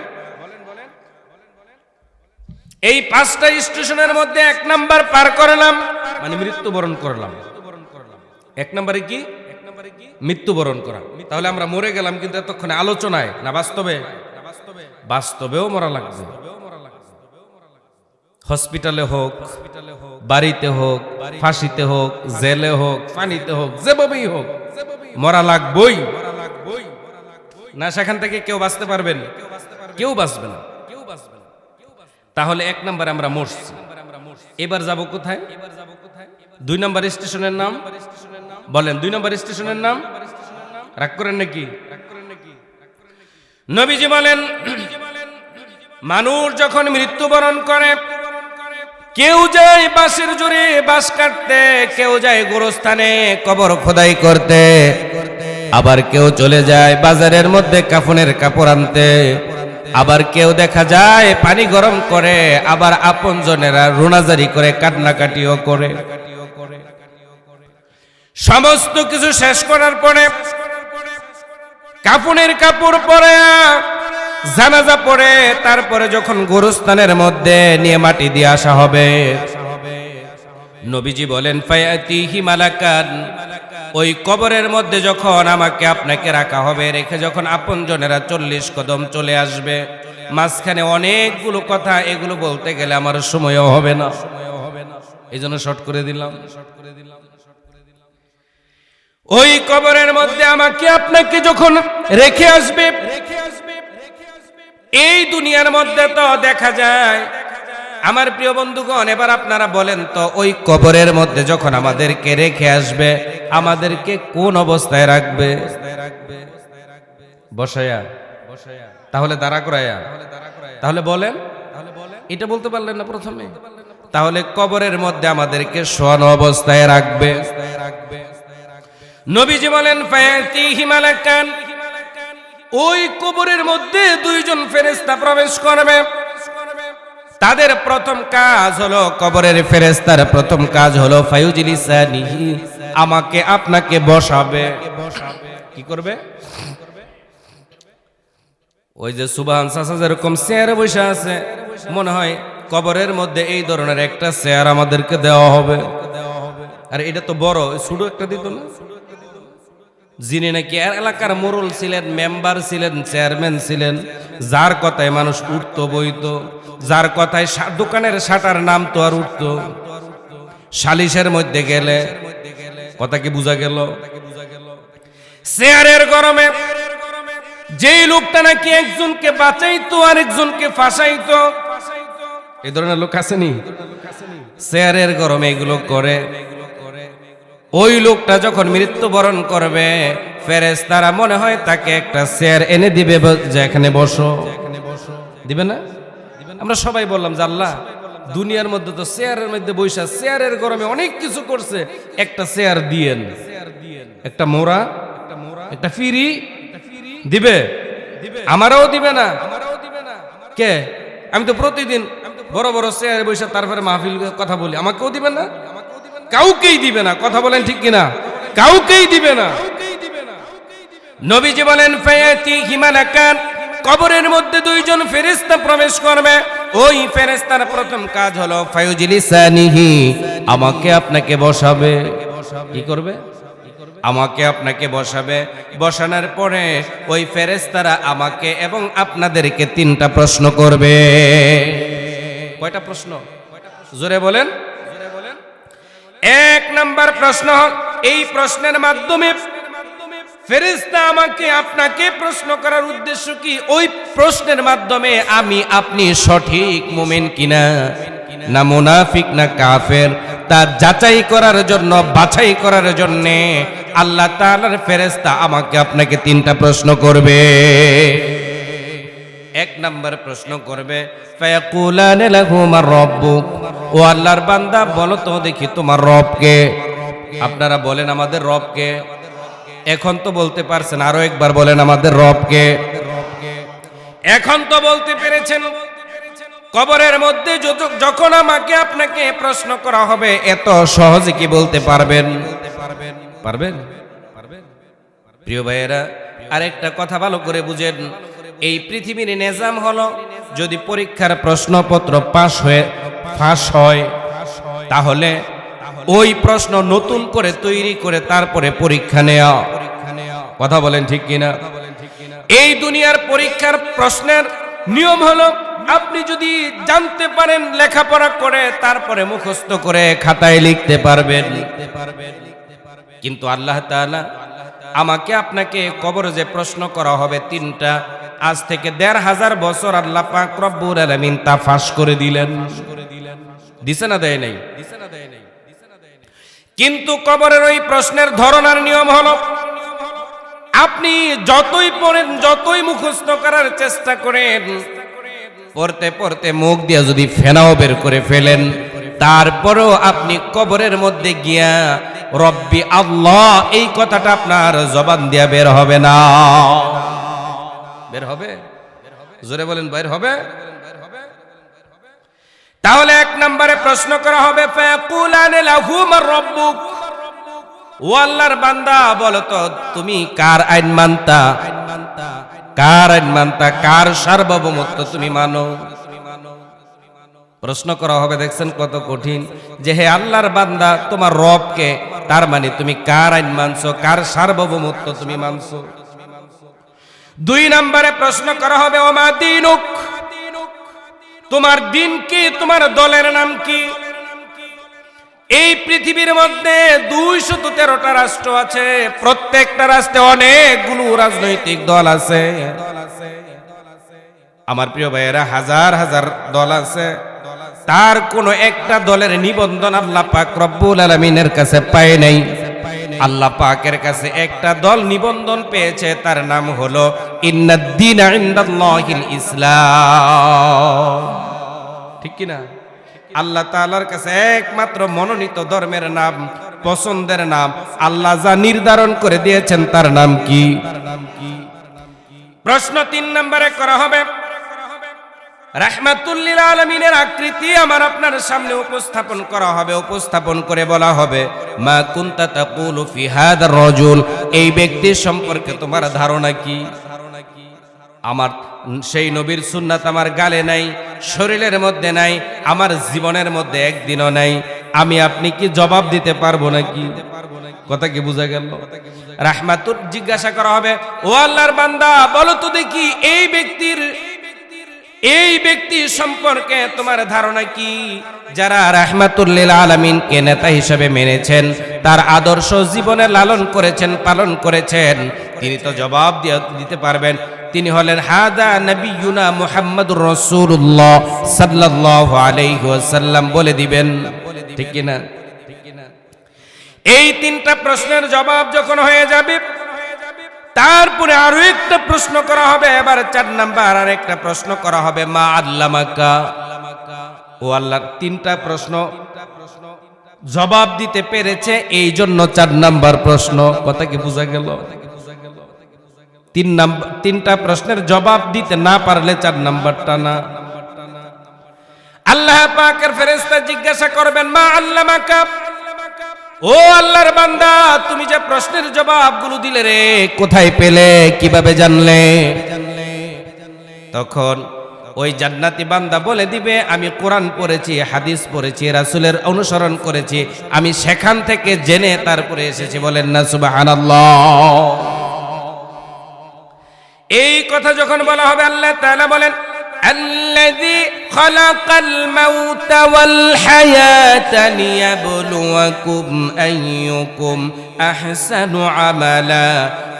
এই 5টা স্টেশনের মধ্যে 1 নাম্বার পার করলাম মানে মৃত্যুবরণ করলাম। 1 নম্বরে কি? মৃত্যুবরণ করা। তাহলে আমরা মরে গেলাম, কিন্তু এতক্ষণে আলোচনায় না বাস্তবে? বাস্তবেও মরা লাগবে। হসপিটালে হোক, বাড়িতে হোক, ফাঁসিতে হোক, জেলে হোক, পানিতে হোক, যেভাবেই হোক মরা লাগবেই। না সেখান থেকে কেউ বাঁচতে পারবেন? কেউ বাঁচবে না। তাহলে 1 নম্বরে আমরা মরছি। এবার যাব কোথায়? 2 নম্বর স্টেশনের নাম বলেন। 2 নম্বর স্টেশনের নাম রাগ করেন নাকি? নবীজি বলেন মানুষ যখন মৃত্যুবরণ করে, কেউ যায় বাঁশের জোরে বাঁশ কাটতে, কেউ যায় গোরস্থানে কবর খোদাই করতে, আবার কেউ চলে যায় বাজারের মধ্যে কাফনের কাপড় আনতে, আবার কেউ দেখা যায় পানি গরম করে, আবার আপনজনেরা রোনাজারি করে কান্নাকাটিও করে। সমস্ত কিছু শেষ করার পরে কাফনের কাপড় পরে জানাজা পড়ে, তারপরে যখন গোরস্থানের মধ্যে নিয়ে মাটি দিয়ে আসা হবে, নবীজি বলেন ফায়াতিহি মালাকান, ওই কবরের মধ্যে যখন আমাকে আপনাকে রাখা হবে, রেখে যখন আপনজনেরা 40 কদম চলে আসবে, মাঝখানে অনেকগুলো কথা, এগুলো বলতে গেলে আমার সময়ও হবে না, এই জন্য শর্ট করে দিলাম। ওই কবরের মধ্যে আমাকে আপনাকে যখন রেখে আসবে, এই দুনিয়ার মধ্যে তো দেখা যায় আমার প্রিয় বন্ধুগণ, এবার আপনারা বলেন তো ওই কবরের মধ্যে যখন আমাদেরকে রেখে আসবে, আমাদেরকে কোন অবস্থায় রাখবে? বসায়া? তাহলে দাঁড়া করায়া? তাহলে বলেন, এটা বলতে পারলেন না প্রথমে? তাহলে কবরের মধ্যে আমাদেরকে শোয়ানো অবস্থায় রাখবে। নবীজি বলেন ফায়াতিহি মালাকান, ওই কবরের মধ্যে 2 জন ফেরেশতা প্রবেশ করবে। তাদের প্রথম কাজ হলো, কবরের ফেরেশতার প্রথম কাজ হলো ফায়ুজলিসানিহি, আমাকে আপনাকে বসাবে। কি করবে? ওই যে সুবহান চাচা যেরকম চেয়ারে বসে আছে, মনে হয় কবরের মধ্যে এই ধরনের একটা চেয়ার আমাদেরকে দেওয়া হবে। আর এটা তো বড়, ছোট একটা দিত না? যিনি নাকি এলাকার মোড়ল ছিলেন, মেম্বার ছিলেন, চেয়ারম্যান ছিলেন, যার কথায় মানুষ উঠতো বইতো, যার কথায় দোকানের শাটার নাম তো আর উঠতো, সালিশের মধ্যে গেলে কথা কি বোঝা গেল? চেয়ারের গরমে যেই লোকটা নাকি একজনকে বাঁচাইতো আর একজনকে ফাঁসাইতো, এই ধরনের লোক আসেনি? চেয়ারের গরমে এগুলো করে। ওই লোকটা যখন মৃত্যুবরণ করবে, ফেরেশতারা মনে হয় তাকে একটা চেয়ার এনে দিবে, যে এখানে বসো। দিবে না? আমরা সবাই বললাম যে আল্লাহ, দুনিয়ার মধ্যে তো চেয়ারের মধ্যে বৈশা চেয়ারের গরমে অনেক কিছু করছে, একটা চেয়ার দিয়েন, একটা মোড়া, একটা ফিরি দিবে। আমারও দিবে না? কে? আমি তো প্রতিদিন বড় বড় চেয়ারে বৈশা তারপরে মাহফিল কথা বলি, আমাকেও দিবে না? কাউকেই দিবে না। কথা বলেন ঠিক কিনা? কাউকেই দিবে না। নবীজি বলেন ফায়াতিহি মালাকান, কবরের মধ্যে 2 জন ফেরেশতা প্রবেশ করবে। ওই ফেরেশতার প্রথম কাজ হলো ফায়ুজলিসানিহি, আমাকে আপনাকে বসাবে। কি করবে? আমাকে আপনাকে বসাবে, বসানোর পরে ওই ফেরেশতারা আমাকে এবং আপনাদেরকে 3টা প্রশ্ন করবে। কয়টা প্রশ্ন? জোরে বলেন। 1 নাম্বার প্রশ্ন, এই প্রশ্নের মাধ্যমে ফেরেশতা আমাকে আপনাকে প্রশ্ন করার উদ্দেশ্য কি? ওই প্রশ্নের মাধ্যমে আমি আপনি সঠিক মুমিন কিনা না মুনাফিক না কাফের তা যাচাই করার জন্য, বাছাই করার জন্য আল্লাহ তাআলার ফেরেশতা আমাকে আপনাকে 3টা প্রশ্ন করবে। 1 নাম্বার প্রশ্ন করবে, ফায়াকুলানা লাহু মার রাব্বুক, ও আল্লাহর বান্দা বলো তো দেখি তোমার রব কে? আপনারা বলেন আমাদের রব কে? এখন তো বলতে পারছেন, আরো একবার বলেন আমাদের রব কে? এখন তো বলতে পেরেছেন। কবরের মধ্যে যখন আমাকে আপনাকে প্রশ্ন করা হবে, এত সহজে কি বলতে পারবেন? পারবেন? প্রিয় ভাইয়েরা, আরেকটা কথা ভালো করে বুঝেন, এই পৃথিবীর নিজাম হলো, যদি পরীক্ষার প্রশ্নপত্র ফাঁস হয় তাহলে ওই প্রশ্ন নতুন করে তৈরি করে তারপরে পরীক্ষা নেওয়া। কথা বলেন ঠিক কিনা? এই দুনিয়ার পরীক্ষার প্রশ্নের নিয়ম হলো, আপনি যদি জানতে পারেন লেখাপড়া করে তারপরে মুখস্থ করে খাতায় লিখতে পারবেন। কিন্তু আল্লাহ তাআলা আমাকে আপনাকে কবরে যে প্রশ্ন করা হবে 3টা, আজ থেকে 1500 বছর আল্লাহ পাক রব্বুল আলামিন তা ফাঁস করে দিলেন। দিছে না দেয় নাই? কিন্তু কবরের ওই প্রশ্নের ধরন আর নিয়ম হলো, আপনি যতই পড়েন, যতই মুখস্থ করার চেষ্টা করেন, পড়তে পড়তে মুখ দিয়ে যদি ফেনাও বের করে ফেলেন, তারপরেও আপনি কবরের মধ্যে গিয়া রব্বি আল্লাহ এই কথাটা আপনার জবান দিয়া বের হবে না। বের হবে? জোরে বলেন, বের হবে? তাহলে 1 নম্বরে প্রশ্ন করা হবে, ফায়াকুলানা লাহু মার রাব্বুক, ও আল্লাহর বান্দা বলো তো তুমি কার আইন মানতা? কার আইন মানতা? কার সার্বভৌমত্ব তুমি মানো? প্রশ্ন করা হবে। দেখছেন কত কঠিন, যে হে আল্লাহর বান্দা তোমার রবকে, তার মানে তুমি কার আইন মানছো, কার সার্বভৌমত্ব তুমি মানছো। 2 নম্বরে প্রশ্ন করা হবে, ওমা দীনুক, তোমার দিন কি, তোমার দলের নাম কি? এই পৃথিবীর মধ্যে 213টা রাষ্ট্র আছে, প্রত্যেকটা রাষ্ট্রে অনেকগুলো রাজনৈতিক দল আছে। আমার প্রিয় ভাইয়েরা, হাজার হাজার দল আছে, তার কোন একটা দলের নিবন্ধন আল্লাহ পাক রব্বুল আলামিনের কাছে পায় নাই। আল্লাহ পাকের কাছে একটা দল নিবন্ধন পেয়েছে, তার নাম হলো ইন্নাদ-দীনা ইনদাল্লাহিল ইসলাম। ঠিক কি না? আল্লাহ তাআলার কাছে একমাত্র মনোনীত ধর্মের নাম, পছন্দের নাম, আল্লাহ যা নির্ধারণ করে দিয়েছেন তার নাম কি? প্রশ্ন 3 নম্বরে করা হবে, রাহমাতুল লিল আলামিনের আকৃতি আমার আপনার সামনে উপস্থাপন করা হবে। উপস্থাপন করে বলা হবে, মা কুনতা তাকুলু ফি হাদার রাজুল, এই ব্যক্তির সম্পর্কে তোমার ধারণা কি? আমার সেই নবীর সুন্নাত আমার গালে নাই, শরীরের মধ্যে নাই, আমার জীবনের মধ্যে একদিনও নাই, আমি আপনি কি জবাব দিতে পারবো নাকি? কথা কি বোঝা গেল? রাহমাতুল জিজ্ঞাসা করা হবে, ও আল্লাহর বান্দা বলো তো দেখি এই ব্যক্তি সম্পর্কে তোমার ধারণা কি? যারা রাহমাতুল লিল আলামিনকে নেতা হিসেবে মেনেছেন, তার আদর্শ জীবনে লালন করেছেন, পালন করেছেন, তিনি তো জবাব দিতে পারবেন। তিনি হলেন হাদা নবিয়ুনা মুহাম্মাদুর রাসূলুল্লাহ সাল্লাল্লাহু আলাইহি ওয়াসাল্লাম, বলে দিবেন। ঠিক কি না? এই 3টা প্রশ্নের জবাব যখন হয়ে যাবে, তারপরে আরো একটা প্রশ্ন করা হবে। এবার 4 নাম্বার আর একটা প্রশ্ন করা হবে, মা আল্লামাকা, ও আল্লাহ 3টা প্রশ্ন জবাব দিতে পেরেছে, এই জন্য 4 নাম্বার প্রশ্ন। কথা কি বোঝা গেল? 3টা প্রশ্নের জবাব দিতে না পারলে 4 নাম্বারটা না। আল্লাহ পাকের ফেরেশতা জিজ্ঞাসা করবেন, মা আল্লামাকা, ও আল্লাহর বান্দা তুমি যে প্রশ্নের জবাবগুলো দিলে রে, কোথায় পেলে, কিভাবে জানলে? তখন ওই জান্নাতি বান্দা বলে দিবে, আমি কোরআন পড়েছি, হাদিস পড়েছি, রাসূলের অনুসরণ করেছি, আমি সেখান থেকে জেনে তারপরে এসেছি। বলেন না সুবহানাল্লাহ। এই কথা যখন বলা হবে, আল্লাহ তাআলা বলেন, আল্লাযী খালাকাল মাউতা ওয়াল হায়াতা লিয়াবলুয়াকুম আইয়ুকুম আহসানু আমালা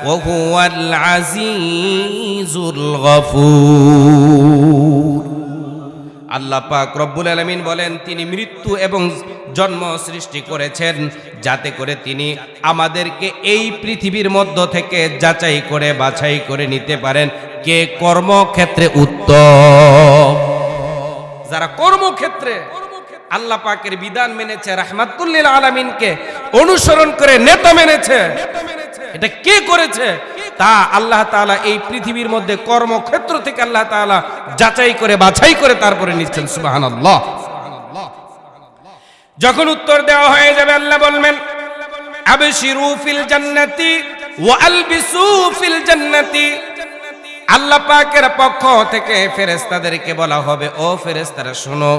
ওয়া হুয়াল আজিজুল গফুর। আল্লাহ পাক রব্বুল আলামিন বলেন, তিনি মৃত্যু এবং জন্ম সৃষ্টি করেছেন যাতে করে তিনি আমাদেরকে এই পৃথিবীর মধ্য থেকে যাচাই করে বাছাই করে নিতে পারেন কে কর্মক্ষেত্রে উত্তম। যারা কর্মক্ষেত্রে আল্লাহ পাকের বিধান মেনেছে, রাহমাতুল লিল আলামিনকে অনুসরণ করে নেতা মেনেছে, এটা কে করেছে তা আল্লাহ তাআলা এই পৃথিবীর মধ্যে কর্মক্ষেত্র থেকে আল্লাহ তাআলা যাচাই করে বাছাই করে তারপরে নিচ্ছেন। সুবহানাল্লাহ। যখন উত্তর দেওয়া হয়ে যাবে, আল্লাহ বলবেন, আবশিরু ফিল জান্নাতি ওয়া আলবিসু ফিল জান্নাতি। আল্লাহ পাকের পক্ষ থেকে ফেরেশতাদেরকে বলা হবে, ও ফেরেশতারা শোনো,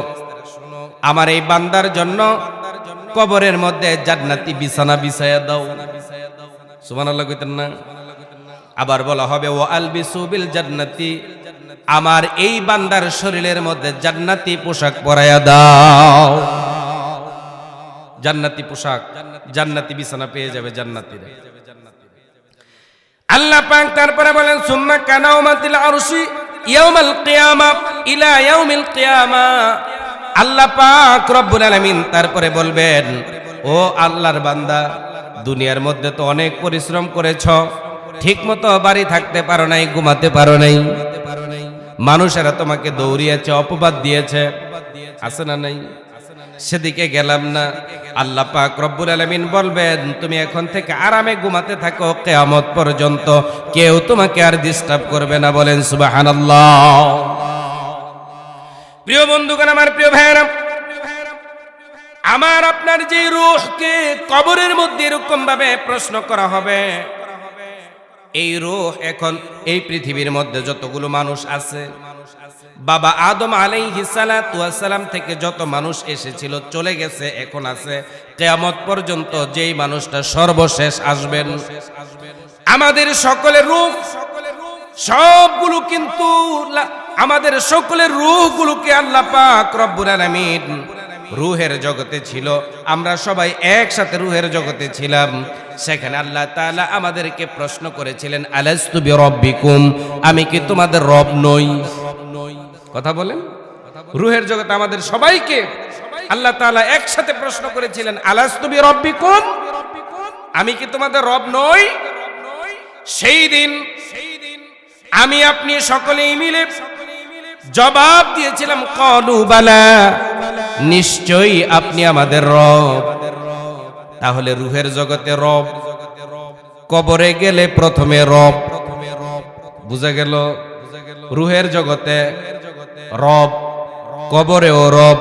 আমার এই বান্দার জন্য কবরের মধ্যে জান্নাতি বিছানা বিছায়া দাও। সুবহানাল্লাহ কইতেন না? আবার বলা হবে, ওয়া আলবিসু বিল জান্নাতি, আমার এই বান্দার শরীরের মধ্যে জান্নাতি পোশাক পরায়া দাও। জান্নাতি পোশাক, জান্নাতি বিছানা পেয়ে যাবে জান্নাতীরা। আল্লাহ পাক তারপরে বলেন, সুম্মা কানাউমাতিল আরশি ইয়াউমাল কিয়ামা ইলা ইয়াউমিল কিয়ামা। আল্লাহ পাক রব্বুল আলামিন তারপরে বলবেন, ও আল্লাহর বান্দা, দুনিয়ার মধ্যে তো অনেক পরিশ্রম করেছ, ঠিকমতো বাড়ি থাকতে পারো নাই, ঘুমাতে পারো নাই, মানুষেরা তোমাকে দৌড়িয়েছে, অপবাদ দিয়েছে, আছে না নাই? সেদিকে গেলাম না। আল্লাহ পাক রব্বুল আলামিন বলবেন, তুমি এখন থেকে আরামে ঘুমাতে থাকো, কিয়ামত পর্যন্ত কেউ তোমাকে আর ডিস্টার্ব করবে না। বলেন সুবহানাল্লাহ। প্রিয় বন্ধুগণ, আমার প্রিয় ভাইরা, আমার আপনার যে রূহকে কবরের মধ্যে এরকম ভাবে প্রশ্ন করা হবে, এই রূহ এখন এই পৃথিবীর মধ্যে যতগুলো মানুষ আছে, বাবা আদম আলাইহিস সালাতু ওয়াস সালাম থেকে যত মানুষ এসেছিল চলে গেছে, এখন আছে, কিয়ামত পর্যন্ত যেই মানুষটা সর্বশেষ আসবেন, আমাদের সকলের রূহ সবগুলো কিন্তু আমাদের সকলের রূহগুলোকে আল্লাহ পাক রব্বুল আলামিন রূহের জগতে ছিল, আমরা সবাই একসাথে রূহের জগতে ছিলাম। সেখানে আল্লাহ তাআলা আমাদেরকে প্রশ্ন করেছিলেন, আলাস্তু বিরাব্বিকুম, আমি কি তোমাদের রব নই? কথা বলেন। রূহের জগতে আমাদের সবাইকে আল্লাহ তাআলা একসাথে প্রশ্ন করেছিলেন, আলাস্তু বিরাব্বিকুম, আমি কি তোমাদের রব নই? সেই দিন আমি আপনি সকলেই মিলে জবাব দিয়েছিলাম, ক্বালু বালা, নিশ্চয়ই আপনি আমাদের রব। তাহলে রূহের জগতে রব, কবরে গেলে প্রথমে রব, বুঝা গেল? রূহের জগতে রব, কবরেও রব।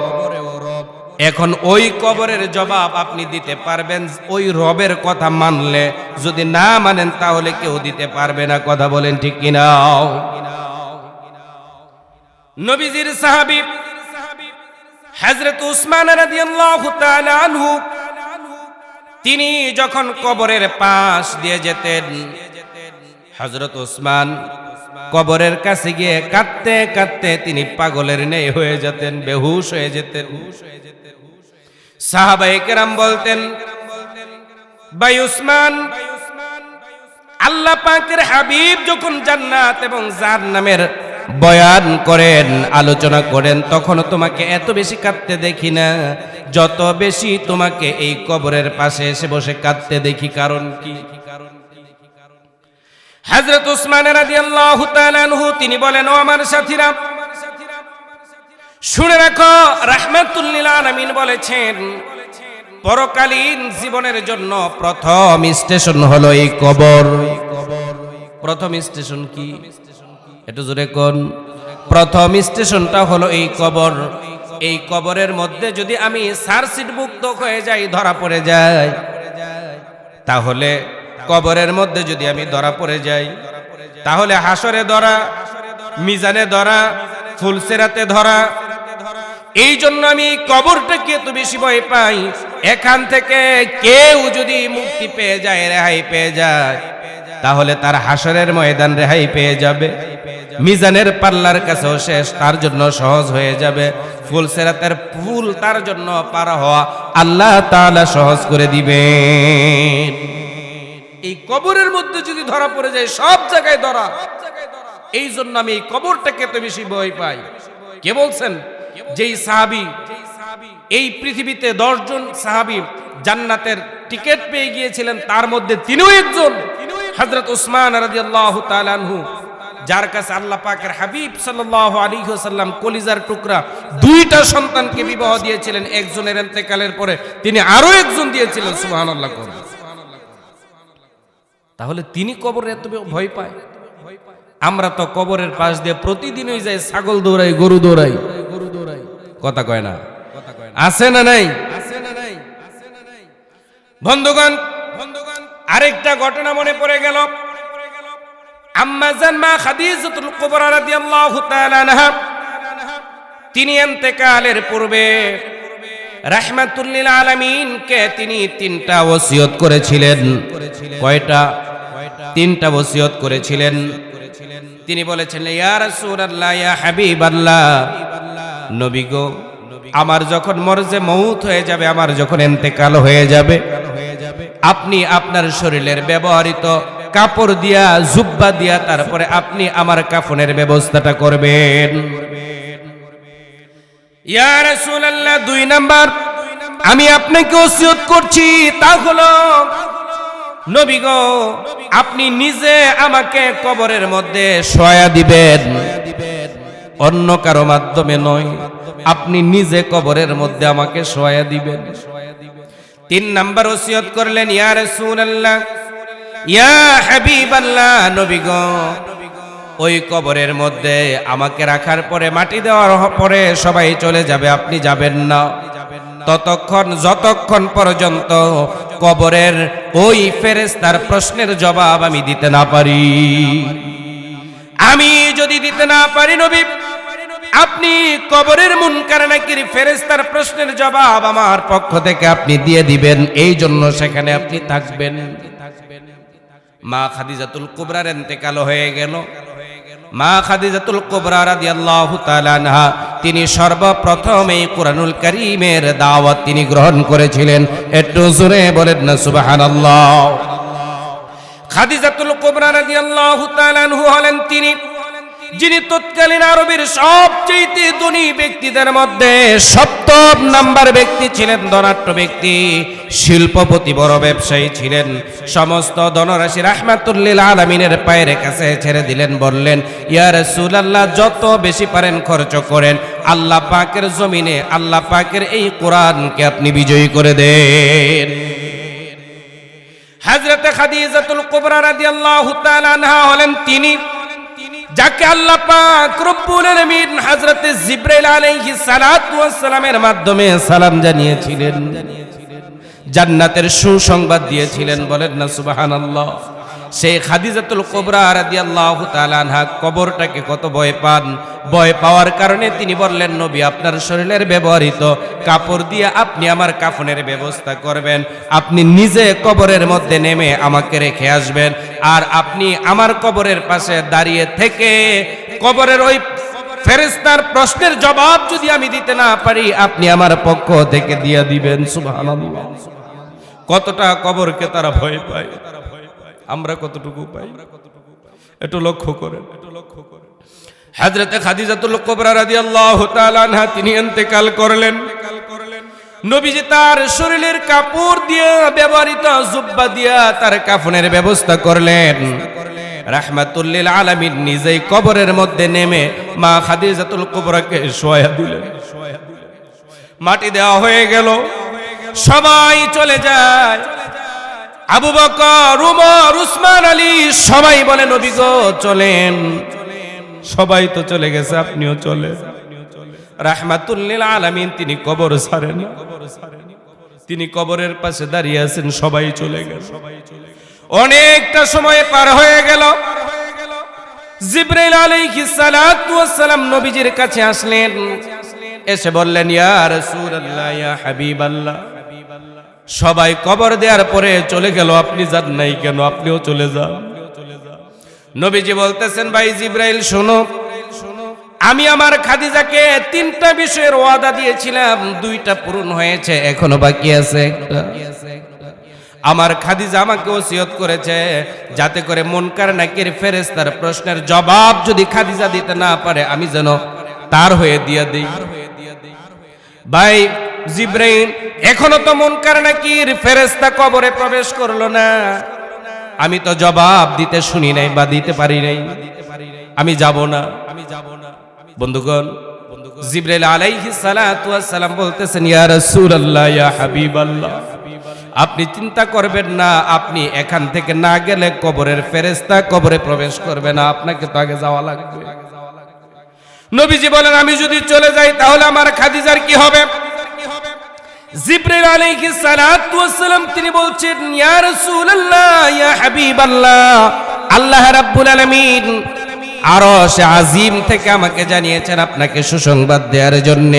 এখন ওই কবরের জবাব আপনি দিতে পারবেন ওই রবের কথা মানলে, যদি না মানেন তাহলে কেউ দিতে পারবে না। কথা বলেন ঠিক কিনা? নবীজির সাহাবী হযরত উসমান রাদিয়াল্লাহু তাআলা আনহু, তিনি যখন কবরের পাশ দিয়ে যেতেন, হযরত উসমান কবরের কাছে গিয়ে কাঁদতে কাঁদতে তিনি পাগলের ন্যায় হয়ে যেতেন, বেহুশ হয়ে যেতেন। সাহাবায়ে কেরাম বলতেন, ভাই উসমান, আল্লাহ পাকের হাবিব যখন জান্নাত এবং জাহান্নামের বয়ান করেন, আলোচনা করেন, তখন তোমাকে এত বেশি কাঁদতে দেখি না যত বেশি তোমাকে এই কবরের পাশে এসে বসে কাঁদতে দেখি। কারণ কি? হযরত উসমান রাদিয়াল্লাহু তাআলা আনহু তিনি বলেন, ও আমার সাথীরা, শুনে রাখো, রাহমাতুল লিল আলামিন বলেছেন, পরকালীন জীবনের জন্য প্রথম স্টেশন হলো এই কবর। প্রথম স্টেশন কি? একটু জোরে কোন। প্রথম স্টেশনটা হলো এই কবর। এই কবরের মধ্যে যদি আমি সার্চিট মুক্ত হয়ে যাই, ধরা পড়ে যাই, তাহলে কবরের মধ্যে যদি আমি ধরা পড়ে যাই, তাহলে হাসরে ধরা, মিজানে ধরা, ফুলসেরাতে ধরা। এই জন্য আমি এই কবরটাকে এত বেশি ভয় পাই। এখান থেকে কেউ যদি মুক্তি পেয়ে যায়, রেহাই পেয়ে যায়, তাহলে তার হাসরের ময়দান রেহাই পেয়ে যাবে, মিজানের পাল্লার কাছেও শেষ তার জন্য সহজ হয়ে যাবে। ফুলসেরাতের ফুল তার জন্য পার হওয়া আল্লাহ তাআলা সহজ করে দিবেন। এই কবরের মধ্যে যদি ধরা পড়ে যায়, সব জায়গায় ধরা। এই জন্য আমি এই কবরটাকে এত বেশি ভয় পাই। কে বলছেন? যেই সাহাবী, এই পৃথিবীতে 10 জন সাহাবী জান্নাতের টিকিট পেয়ে গিয়েছিলেন, তার মধ্যে তিনিও একজন, হযরত উসমান রাদিয়াল্লাহু তাআলা আনহু, যার কাছে আল্লাহ পাকের হাবিব সাল্লাল্লাহু আলাইহি ওয়াসাল্লাম কলিজার টুকরা 2টা সন্তানকে বিবাহ দিয়েছিলেন। একজনের ইন্তেকালের পরে তিনি আরো একজন দিয়েছিলেন। সুবহানাল্লাহ। তাহলে তিনি কবরে এত ভয় পায়। আমরা তো কবরের পাশ দিয়ে প্রতিদিনই যাই, ছাগল দৌড়াই, গরু দৌড়াই, কথা কয় না? আছে না নাই? বন্ধুগণ, আরেকটা ঘটনা মনে পড়ে গেল। আম্মা জান মা খাদিজাতুল কুবরা রাদিয়াল্লাহু তাআলা আনহা, তিনি ইন্তেকালের পূর্বে রাহমাতুল লিল আলামিনকে তিনি 3টা ওসিয়ত করেছিলেন। কয়টা? 3টা ওসিয়ত করেছিলেন। তিনি বলেছেন, ইয়া রাসূলুল্লাহ, ইয়া হাবিবাল্লাহ, নবী গো, আমার যখন মরজে মউত হয়ে যাবে, আমার যখন ইন্তেকাল হয়ে যাবে, আপনি আপনার শরীরের ব্যবহৃত কাপড় দিয়া, জুব্বা দিয়া, তারপরে আপনি আমার কাফনের ব্যবস্থাটা করবেন। ইয়া রাসূলুল্লাহ, 2 নাম্বার আমি আপনাকে ওসিয়ত করছি, তা হলো নবী গো, আপনি নিজে আমাকে কবরের মধ্যে শোয়া দিবেন, অন্য কারো মাধ্যমে নয়, আপনি নিজে কবরের মধ্যে আমাকে শোয়া দিবেন। 3 নাম্বার ওসিয়ত করলেন, ইয়া রাসূলুল্লাহ, ইয়া হাবিবাল্লাহ, নবী গো, ওই কবরের মধ্যে আমাকে রাখার পরে, মাটি দেওয়ার পরে সবাই চলে যাবে, আপনি যাবেন না ততক্ষণ যতক্ষণ পর্যন্ত কবরের ওই ফেরেশতার প্রশ্নের জবাব আমি দিতে না পারি। আমি যদি দিতে না পারি নবী, আপনি কবরের মুনকার নাকির ফেরেশতার প্রশ্নের জবাব আমার পক্ষ থেকে আপনি দিয়ে দিবেন, এই জন্য সেখানে আপনি থাকবেন। মা খাদিজাতুল কুবরার ইন্তেকাল হয়ে গেল। মা খাদিজাতুল কুবরা রাদিয়াল্লাহু তাআলা আনহা, তিনি সর্বপ্রথম এই কুরআনুল কারীমের দাওয়াত তিনি গ্রহণ করেছিলেন। একটু জোরে বলেন না সুবহানাল্লাহ। খাদিজাতুল কুবরা রাদিয়াল্লাহু তাআলা আনহু হলেন তিনি যিনি তৎকালীন আরবের সবচেয়ে ধনী ব্যক্তিদের মধ্যে 7ম নাম্বার ব্যক্তি ছিলেন, ধনাঢ্য ব্যক্তি, শিল্পপতি, বড় ব্যবসায়ী ছিলেন। সমস্ত ধনরাশি রাহমাতুল লিল আলামিনের পায়ের কাছে ছেড়ে দিলেন, বললেন, ইয়া রাসূলুল্লাহ, যত বেশি পারেন খরচ করেন, আল্লাহ পাকের জমিনে আল্লাহ পাকের এই কোরআনকে আপনি বিজয়ী করে দেন। হযরত খাদিজাতুল কুবরা রাদিয়াল্লাহু তাআলা আনহা হলেন তিনি যাকে আল্লাহ পাক রব্বুল আলামিন হযরত জিবরাইল আলাইহিস সালাতু ওয়াস সালামের মাধ্যমে সালাম জানিয়েছিলেন, জান্নাতের সুসংবাদ দিয়েছিলেন। বলেন না সুবহানাল্লাহ। সেই খাদিজাতুল কুবরা রাদিয়াল্লাহু তাআলা আনহা কবরটাকে কত ভয় পান। ভয় পাওয়ার কারণে তিনি বললেন, নবী, আপনার শরীরের ব্যবহৃত কাপড় দিয়ে আপনি আমার কাফনের ব্যবস্থা করবেন, আপনি নিজে কবরের মধ্যে নেমে আমাকে রেখে আসবেন, আর আপনি আমার কবরের পাশে দাঁড়িয়ে থেকে কবরের ওই ফেরেশতার প্রশ্নের জবাব যদি আমি দিতে না পারি, আপনি আমার পক্ষ থেকে দিয়ে দিবেন। সুবহানাল্লাহ। কতটা কবরকে তারা ভয় পায়, আমরা কতটুকু পাই, একটু লক্ষ্য করেন। হযরত খাদিজাতুল কুবরা রাদিয়াল্লাহু তাআলা আনহা তিনি ইন্তেকাল করলেন। নবীজি তার শরীরের কাপড় দিয়ে, ব্যবহৃত জুব্বা দিয়া তার কাফনের ব্যবস্থা করলেন। রাহমাতুল লিল আলামিন নিজেই কবরের মধ্যে নেমে মা খাদিজাতুল কুবরাকে শোয়া দিলেন। মাটি দেওয়া হয়ে গেল, সবাই চলে যায়। আবু বকর, উমর, উসমান, আলী সবাই বলে, নবী গো চলেন। সবাই তো চলে গেছে, আপনিও চলেন। রাহমাতুল লিল আলামিন তিনি কবর ছাড়েন, তিনি কবরের পাশে দাঁড়িয়ে আছেন, সবাই চলে গেল। অনেকটা সময় পার হয়ে গেল। জিবরাইল আলাইহিস সালাতু ওয়াস সালাম নবীজির কাছে আসলেন, এসে বললেন, ইয়া রাসূলুল্লাহ, ইয়া হাবিবাল্লাহ, সবাই কবর দেওয়ার পরে চলে গেল, আপনি যান নাই কেন? আপনিও চলে যান। নবীজি বলতেছেন, ভাই জিবরাইল শোনো, আমি আমার খাদিজাকে 3টা বিষয়ের ওয়াদা দিয়েছিলাম, 2টা পূরণ হয়েছে, এখনো বাকি আছে একটা। আমার খাদিজা আমাকে ওসিয়ত করেছে যাতে করে মুনকার নাকির ফেরেশতার প্রশ্নের জবাব যদি খাদিজা দিতে না পারে আমি যেন তার হয়ে দিয়ে দেই। ভাই জিবরাইল, এখনো তো মুনকার নাকির ফেরেশতা কবরে প্রবেশ করলো না, আমি তো জবাব দিতে শুনি নাই বা দিতে পারি নাই, আমি যাব না। বন্ধুগণ, জিবরাইল আলাইহিস সালাতু ওয়াস সালাম বলতেছেন, ইয়া রাসূলুল্লাহ, ইয়া হাবিবাল্লাহ, আপনি চিন্তা করবেন না, আপনি এখান থেকে না গেলে কবরের ফেরেশতা কবরে প্রবেশ করবে না, আপনাকে তো আগে যাওয়া লাগবে। নবীজি বলেন, আমি যদি চলে যাই তাহলে আমার খাদিজার কি হবে? জিবরাইল আলাইহিস সালাতু ওয়াস সালাম তিনি বলছেন, ইয়া রাসূলুল্লাহ, ইয়া হাবিবাল্লাহ, আল্লাহ রাব্বুল আলামিন আরশ আজিম থেকে আমাকে জানিয়েছেন আপনাকে সুসংবাদ দেওয়ার জন্য,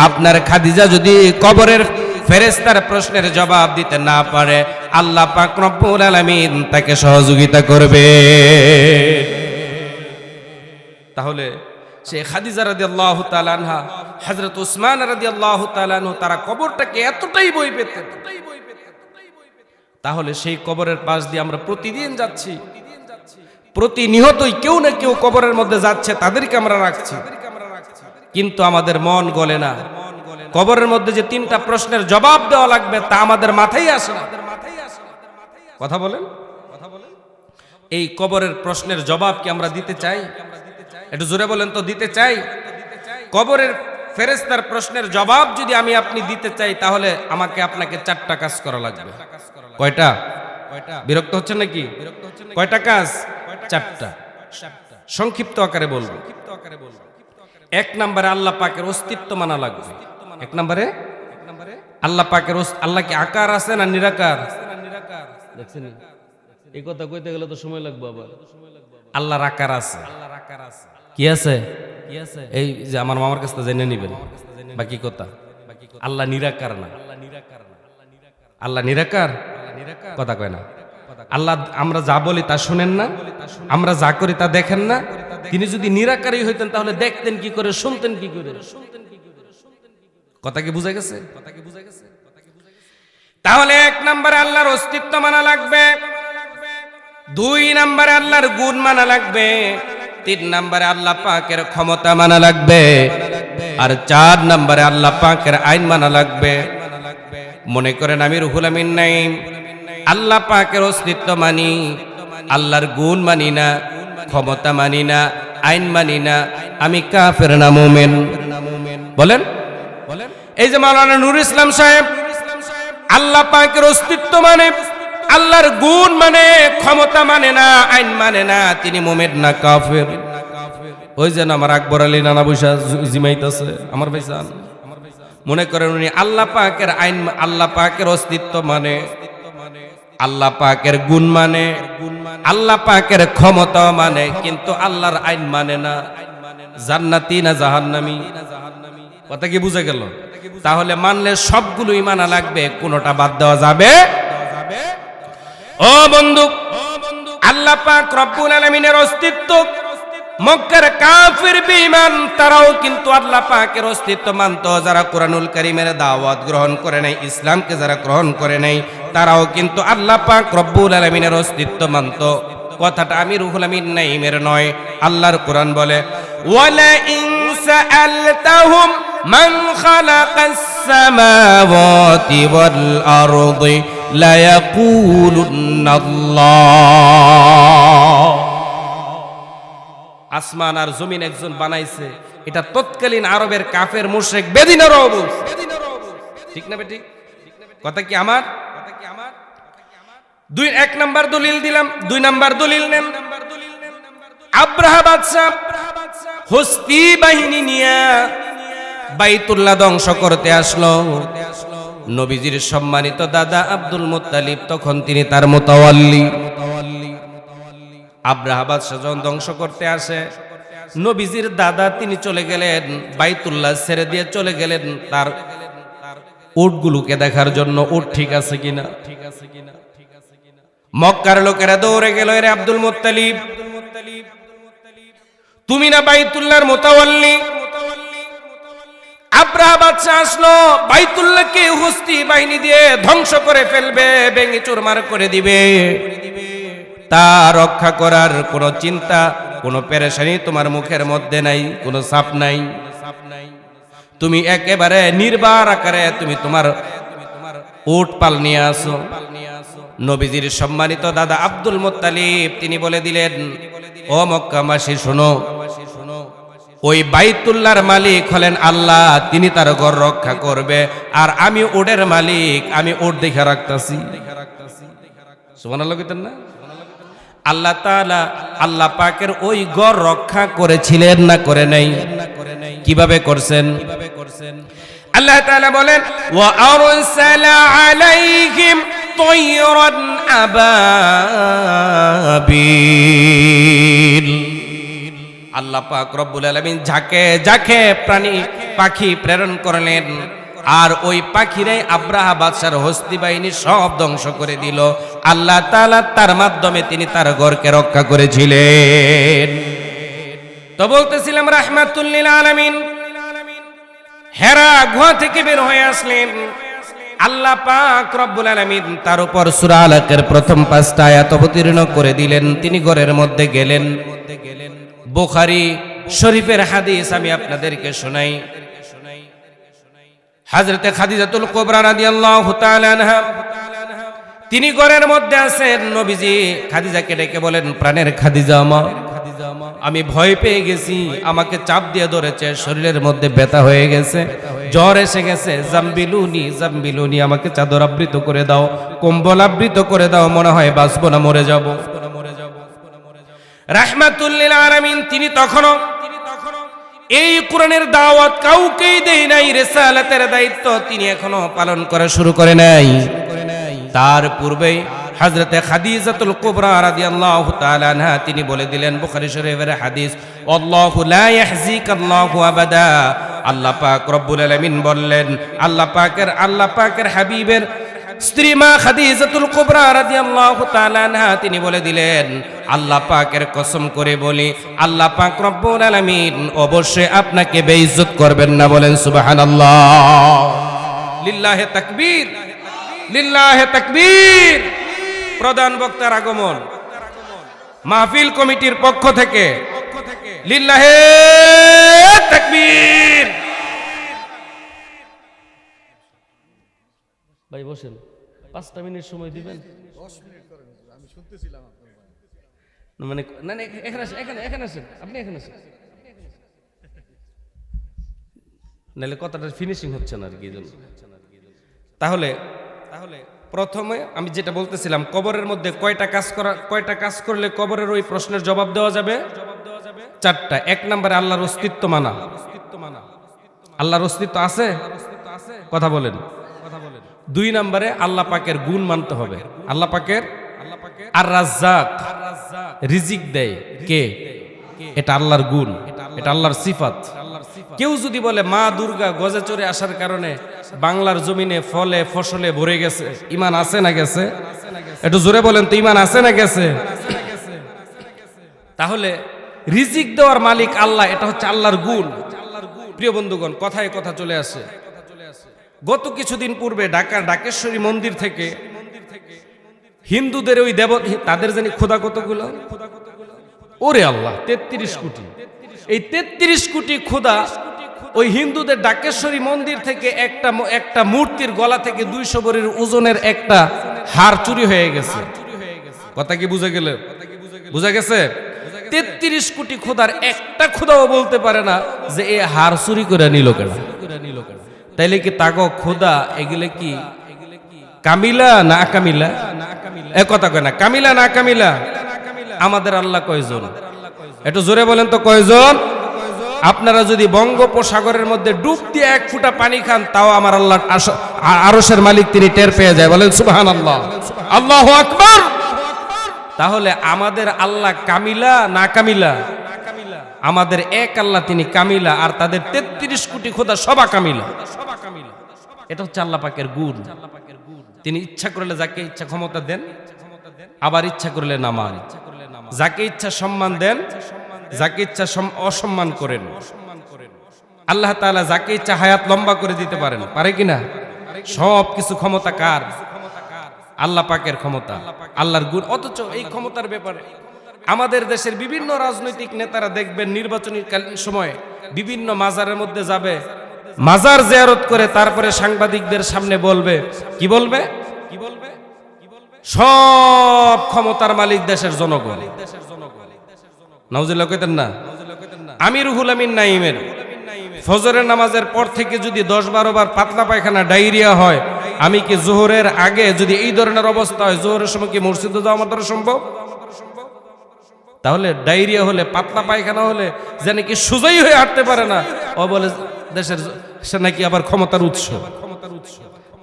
আপনার খাদিজা যদি কবরের ফেরেশতার প্রশ্নের জবাব দিতে না পারে, আল্লাহ পাক রব্বুল আলামিন তাকে সহযোগিতা করবে। তাহলে সে খাদিজা রাদিয়াল্লাহু তাআলা আনহা, হযরত উসমান রাদিয়াল্লাহু তাআলা আনহু, তারা কবরটাকে এতটাই ভয় পেতেন, তাহলে সেই কবরের পাশ দিয়ে আমরা প্রতিদিন যাচ্ছি, প্রতিনিয়তই কেউ না কেউ কবরের মধ্যে যাচ্ছে, তাদেরকে আমরা রাখছি, কিন্তু আমাদের মন গলে না। কবরের মধ্যে যে 3টা প্রশ্নের জবাব দেওয়া লাগবে তা আমাদের মাথায় আসে না। কথা বলেন, এই কবরের প্রশ্নের জবাব কি আমরা দিতে চাই? একটু জোরে বলেন তো, দিতে চাই? কবরের ফেরেশতার প্রশ্নের জবাব যদি আমি আপনি দিতে চাই তাহলে আমাকে আপনাকে 4টা কাজ করা লাগবে। কয়টা? বিরক্ত হচ্ছেন নাকি? কয়টা কাজ? 4টা। সংক্ষিপ্ত আকারে বলবো। 1 নম্বরে আল্লাহ পাকের অস্তিত্ব মানা লাগবে। 1 নম্বরে আল্লাহ পাকের, আল্লাহ কি আকার আছে না নিরাকার? দেখছেন, এই কথা কইতে গেলে তো সময় লাগবে। আবার আল্লাহর আকার আছে। কি আছে? এই যে আমার মামার কাছে জেনে নিবেন বাকি কথা। আল্লাহ নিরাকার না। আল্লাহ নিরাকার কথা কয় না। আল্লাহ আমরা যা বলি তা শুনেন না, আমরা যা করি তা দেখেন না। তিনি যদি নিরাকারই হইতেন তাহলে দেখতেন কি করে, শুনতেন কি করে? কথা কি বুঝা গেছে? তাহলে 1 নম্বরে আল্লাহর অস্তিত্ব মানা লাগবে, 2 নম্বরে আল্লাহর গুণ মানা লাগবে, 3 নম্বরে আল্লাহ পাকের ক্ষমতা মানা লাগবে, আর 4 নম্বরে আল্লাহ পাকের আইন মানা লাগবে। মনে করেন আমি রুহুল আমিন নাই, আল্লাহ পাকের অস্তিত্ব মানি, আল্লাহর গুণ মানি না, ক্ষমতা মানি না, আইন মানি না, আমি কাফের না মুমিন? বলেন। এই যে মাওলানা নূর ইসলাম সাহেব আল্লাহ পাকের অস্তিত্ব মানে, আল্লাহর গুণ মানে, ক্ষমতা মানে না, আইন মানে না, তিনি মুমিন না কাফের? ওই যে আমার আকবর আলী নানা বৈশা জিমাইতেছে আমার ভাইজান, মনে করেন উনি আল্লাহ পাকের আইন, আল্লাহ পাকের অস্তিত্ব মানে, আল্লাহ পাকের গুণ মানে, আল্লাহ পাকের ক্ষমতা মানে, কিন্তু আল্লাহর আইন মানে না। জান্নাতি না জাহান্নামী? কথা কি বুঝে গেল? তাহলে মানলে সবগুলোই মানা লাগবে, কোনটা বাদ দেওয়া যাবে? ও বন্ধু, আল্লাহ পাক রব্বুল আলামিনের অস্তিত্ব মক্কার কাফির বেঈমান তারাও কিন্তু আল্লাহ পাকের অস্তিত্ব মানত। যারা কোরআনুল কারীমের দাওয়াত গ্রহণ করে নাই, ইসলামকে যারা গ্রহণ করে নাই, তারাও কিন্তু আল্লাহ পাক রব্বুল আলামিনের অস্তিত্ব মানত। কথাটা আমি রুহুল আমিন নাইমের নয়, আল্লাহর কোরআন বলে, ওয়ালা ইন সাআলতাহুম মান খালাকাস সামাওয়াতি ওয়াল আরদি লা ইয়াকুলুন্নাল্লাহ। আসমান আর জমিন একজন বানাইছে, এটা তৎকালীন আরবের কাফের মুশরিক বেদিনেরাও বলছে। ঠিক না বেটি? কথা কি আমার? 1 নাম্বার দলিল দিলাম, 2 নাম্বার দলিল নেন। আব্রাহা বাদশা হস্তি বাহিনী নিয়ে বাইতুল্লাহ ধ্বংস করতে আসলো। নবীজির সম্মানিত দাদা আব্দুল মুত্তালিব তখন তিনি তার মুতাওয়াল্লি। আব্রাহা বাদশাহ যখন ধ্বংস করতে আসে, নবীজির দাদা তিনি চলে গেলেন বাইতুল্লাহ ছেড়ে দিয়ে চলে গেলেন তার উটগুলোকে দেখার জন্য, উট ঠিক আছে কিনা। মক্কার লোকেরা দৌড়ে গেল, রে আব্দুল মুত্তালিব, তুমি না বাইতুল্লাহর মুতাওয়াল্লি। আব্রাহা বাদশাহ আসলো, বাইতুল্লাহকে হস্তি বাহিনী দিয়ে ধ্বংস করে ফেলবে, ভেঙে চুরমার করে দিবে। তা রক্ষা করার কোনো চিন্তা, কোনো পেরেশানি তোমার মুখের মধ্যে নাই, কোনো চাপ নাই। তুমি একেবারে নির্বার আকারে তুমি তোমার উট পাল নিয়ে আসো। নবীজির সম্মানিত দাদা আব্দুল মুত্তালিব তিনি বলে দিলেন, ও মক্কাবাসী শোনো, ওই বাইতুল্লাহর মালিক হলেন আল্লাহ, তিনি তার ঘর রক্ষা করবে, আর আমি উটের মালিক, আমি উট দেখে রাখতাছি। সুবহানাল্লাহ কইতেন না? আল্লাহ তাআলা আল্লাহ পাকের ওই ঘর রক্ষা করেছিলেন না করে নাই? কিভাবে করছেন? আল্লাহ তাআলা বলেন, ওয়া আরসালা আলাইহিম তায়রান আবাবিল। আল্লাহ পাক রব্বুল আলামিন যাকে যাকে প্রাণী পাখি প্রেরণ করলেন, আর ওই পাখিরাই আব্রাহা বাদশার হস্তি বাহিনী সব ধ্বংস করে দিল। আল্লাহ তাআলা তার মাধ্যমে তিনি তার ঘরকে রক্ষা করেছিলেন। তো বলতেছিলাম রাহমাতুল লিল আলামিন, হেরা গুহা থেকে বের হয়ে আসলেন আল্লাহ পাক রব্বুল আলামিন, তার উপর সূরা আলাকের প্রথম 5টা আয়াত অবতীর্ণ করে দিলেন। তিনি ঘরের মধ্যে গেলেন। বুখারী শরীফের হাদিস আমি আপনাদেরকে শোনাই। হযরতে খাদিজাতুল কুবরা রাদিয়াল্লাহু তাআলা আনহা তিনি ঘরের মধ্যে আছেন। নবীজি খাদিজাকে ডেকে বলেন, প্রাণের খাদিজা আমার, আমি ভয় পেয়ে গেছি, আমাকে চাপ দিয়ে ধরেছে, শরীরের মধ্যে ব্যথা হয়ে গেছে, জ্বর এসে গেছে, জাম্বিলুনি জাম্বিলুনি, আমাকে চাদর আবৃত করে দাও, কম্বল আবৃত করে দাও, মনে হয় বাঁচবো না, মরে যাব। রাহমাতুল লিল আলামিন তিনি তখনও এই কোরআনের দাওয়াত কাউকেই দেয় নাই, রিসালাতের দায়িত্ব তিনি এখনো পালন করা শুরু করে নাই। তার পূর্বেই হযরতে খাদিজাতুল কুবরা রাদিয়াল্লাহু তাআলা আনহা তিনি বলে দিলেন, বুখারী শরীফের হাদিস, আল্লাহু লা ইয়াহজিকাল্লাহু আবাদা। আল্লাহ পাক রব্বুল আলামিন বললেন, আল্লাহ পাকের হাবিবের স্ত্রী মা খাদিজাতুল কুবরা রাদিয়াল্লাহু তাআলা আনহা তিনি বলে দিলেন, আল্লাহ পাকের কসম করে বলি, আল্লাহ পাক রব্বুল আলামিন অবশ্যই আপনাকে বেইজ্জত করবেন না। বলেন সুবহানাল্লাহ। লিল্লাহি তাকবীর, লিল্লাহি তাকবীর। প্রধান বক্তার আগমন, মাহফিল কমিটির পক্ষ থেকে লিল্লাহি তাকবীর। ভাই বসেন, 5টা মিনিট সময় দিবেন। 10 মিনিট করেন, আমি শুনতেছিলাম আপনার মানে না না, এখানে আসেন, এখানে আসেন, আপনি এখানে আসেন, নাহলে কথাটা ফিনিশিং হচ্ছে না আর কি। তাহলে প্রথমে আমি যেটা বলতেছিলাম, কবরের মধ্যে কয়টা কাজ করলে কবরের ওই প্রশ্নের জবাব দেওয়া যাবে? 4টা। 1 নম্বরে আল্লাহর অস্তিত্ব মানা। আল্লাহর অস্তিত্ব আছে? কথা বলেন। 2 নম্বরে আল্লাহ পাকের গুণ মানতে হবে। আল্লাহ পাকের আর রাজ্জাক, রিজিক দেয় কে, এটা আল্লাহর গুণ, এটা আল্লাহর সিফাত। কেউ যদি বলে মা দুর্গা গজে চড়ে আসার কারণে বাংলার জমিনে ফলে ফসলে ভরে গেছে, ঈমান আছে না গেছে? একটু জোরে বলেন তো, ঈমান আছে না গেছে? তাহলে রিজিক দেওয়ার মালিক আল্লাহ, এটা হচ্ছে আল্লাহর গুণ। প্রিয় বন্ধুগণ, কথায় কথা চলে আসে। গত কিছুদিন পূর্বে ঢাকার ঢাকেশ্বরী মন্দির থেকে হিন্দুদের ওই তাদের জানি খোদা কতগুলো, ওরে আল্লাহ 33 কোটি। এই 33 কোটি খোদা ওই হিন্দুদের ঢাকেশ্বরী মন্দির থেকে একটা মূর্তির গলা থেকে 200 ভরির ওজনের একটা হার চুরি হয়ে গেছে। কথা কি বুঝে গেলে? বুঝা গেছে? 33 কোটি খোদার একটা খোদাও বলতে পারে না যে এই হার চুরি করে নিল কেন। তাইলে কি তাগো খোদা এগুলো কি কামিলা না আকামিলা? এক কথা কয় না, কামিলা না আকামিলা? আমাদের আল্লাহ কয়জন? একটু জোরে বলেন তো, কয়জন? আপনারা যদি বঙ্গোপসাগরের মধ্যে ডুব দিয়ে 1 ফুটা পানি খান, তাও আমার আল্লাহ আরশের মালিক তিনি টের পেয়ে যায়। বলেন সুবহানাল্লাহ, আল্লাহু আকবার। তাহলে আমাদের আল্লাহ কামিলা না কামিলা? আমাদের এক আল্লাহ তিনি কামিলা, আর তাদের 33 কোটি খোদা সবা কামিলা। এটা হচ্ছে আল্লাহ পাকের গুণ। তিনি ইচ্ছা করলে যাকে ইচ্ছা ক্ষমতা দেন, আবার ইচ্ছা করলে নামান। যাকে ইচ্ছা সম্মান দেন, যাকে ইচ্ছা অসম্মান করেন। আল্লাহ তাআলা যাকে ইচ্ছা হায়াত লম্বা করে দিতে পারেন, পারে কিনা? সব কিছু ক্ষমতা কার? আল্লাহ পাকের ক্ষমতা, আল্লাহর গুণ। অথচ এই ক্ষমতার ব্যাপারে আমাদের দেশের বিভিন্ন রাজনৈতিক নেতারা দেখবেন নির্বাচনী কালীন সময়ে বিভিন্ন মাজারের মধ্যে যাবে, মাজার জিয়ারত করে তারপরে সাংবাদিকদের সামনে বলবে, কি বলবে? সব ক্ষমতার মালিক দেশের জনগণ। নাউজুবিল্লাহ কইতেন না? আমি রুহুল আমিন নাইমের ফজরের নামাজের পর থেকে যদি 10-12 বার পাতলা পায়খানা ডায়রিয়া হয়, আমি কি জোহরের আগে যদি এই ধরনের অবস্থা হয়, জোহরের সময় কি মসজিদে যাওয়া আমার দ্বারা সম্ভব? তাহলে ডায়রিয়া হলে, পাতলা পায়খানা হলে যে নাকি সোজাই হয়ে হাঁটতে পারে না, ও বলে দেশের সে নাকি আবার ক্ষমতার উৎস।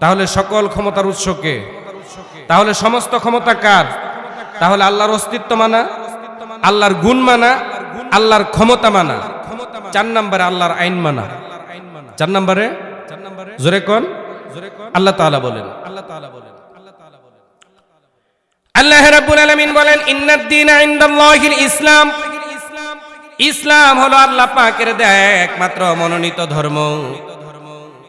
তাহলে সকল ক্ষমতার উৎস কে? তাহলে সমস্ত ক্ষমতা কার? তাহলে আল্লাহর অস্তিত্ব মানা, আল্লাহর গুণ মানা, আল্লাহর ক্ষমতা মানা। 4 নম্বরে আল্লাহর আইন মানা। 4 নম্বরে জোরে কোন? আল্লাহ তাআলা বলেন, আল্লাহ রাব্বুল আলামিন বলেন, ইন্নাদ দীনা ইনদাল্লাহিল ইসলাম। ইসলাম হলো আল্লাহ পাকের দেয়া একমাত্র মনোনীত ধর্ম।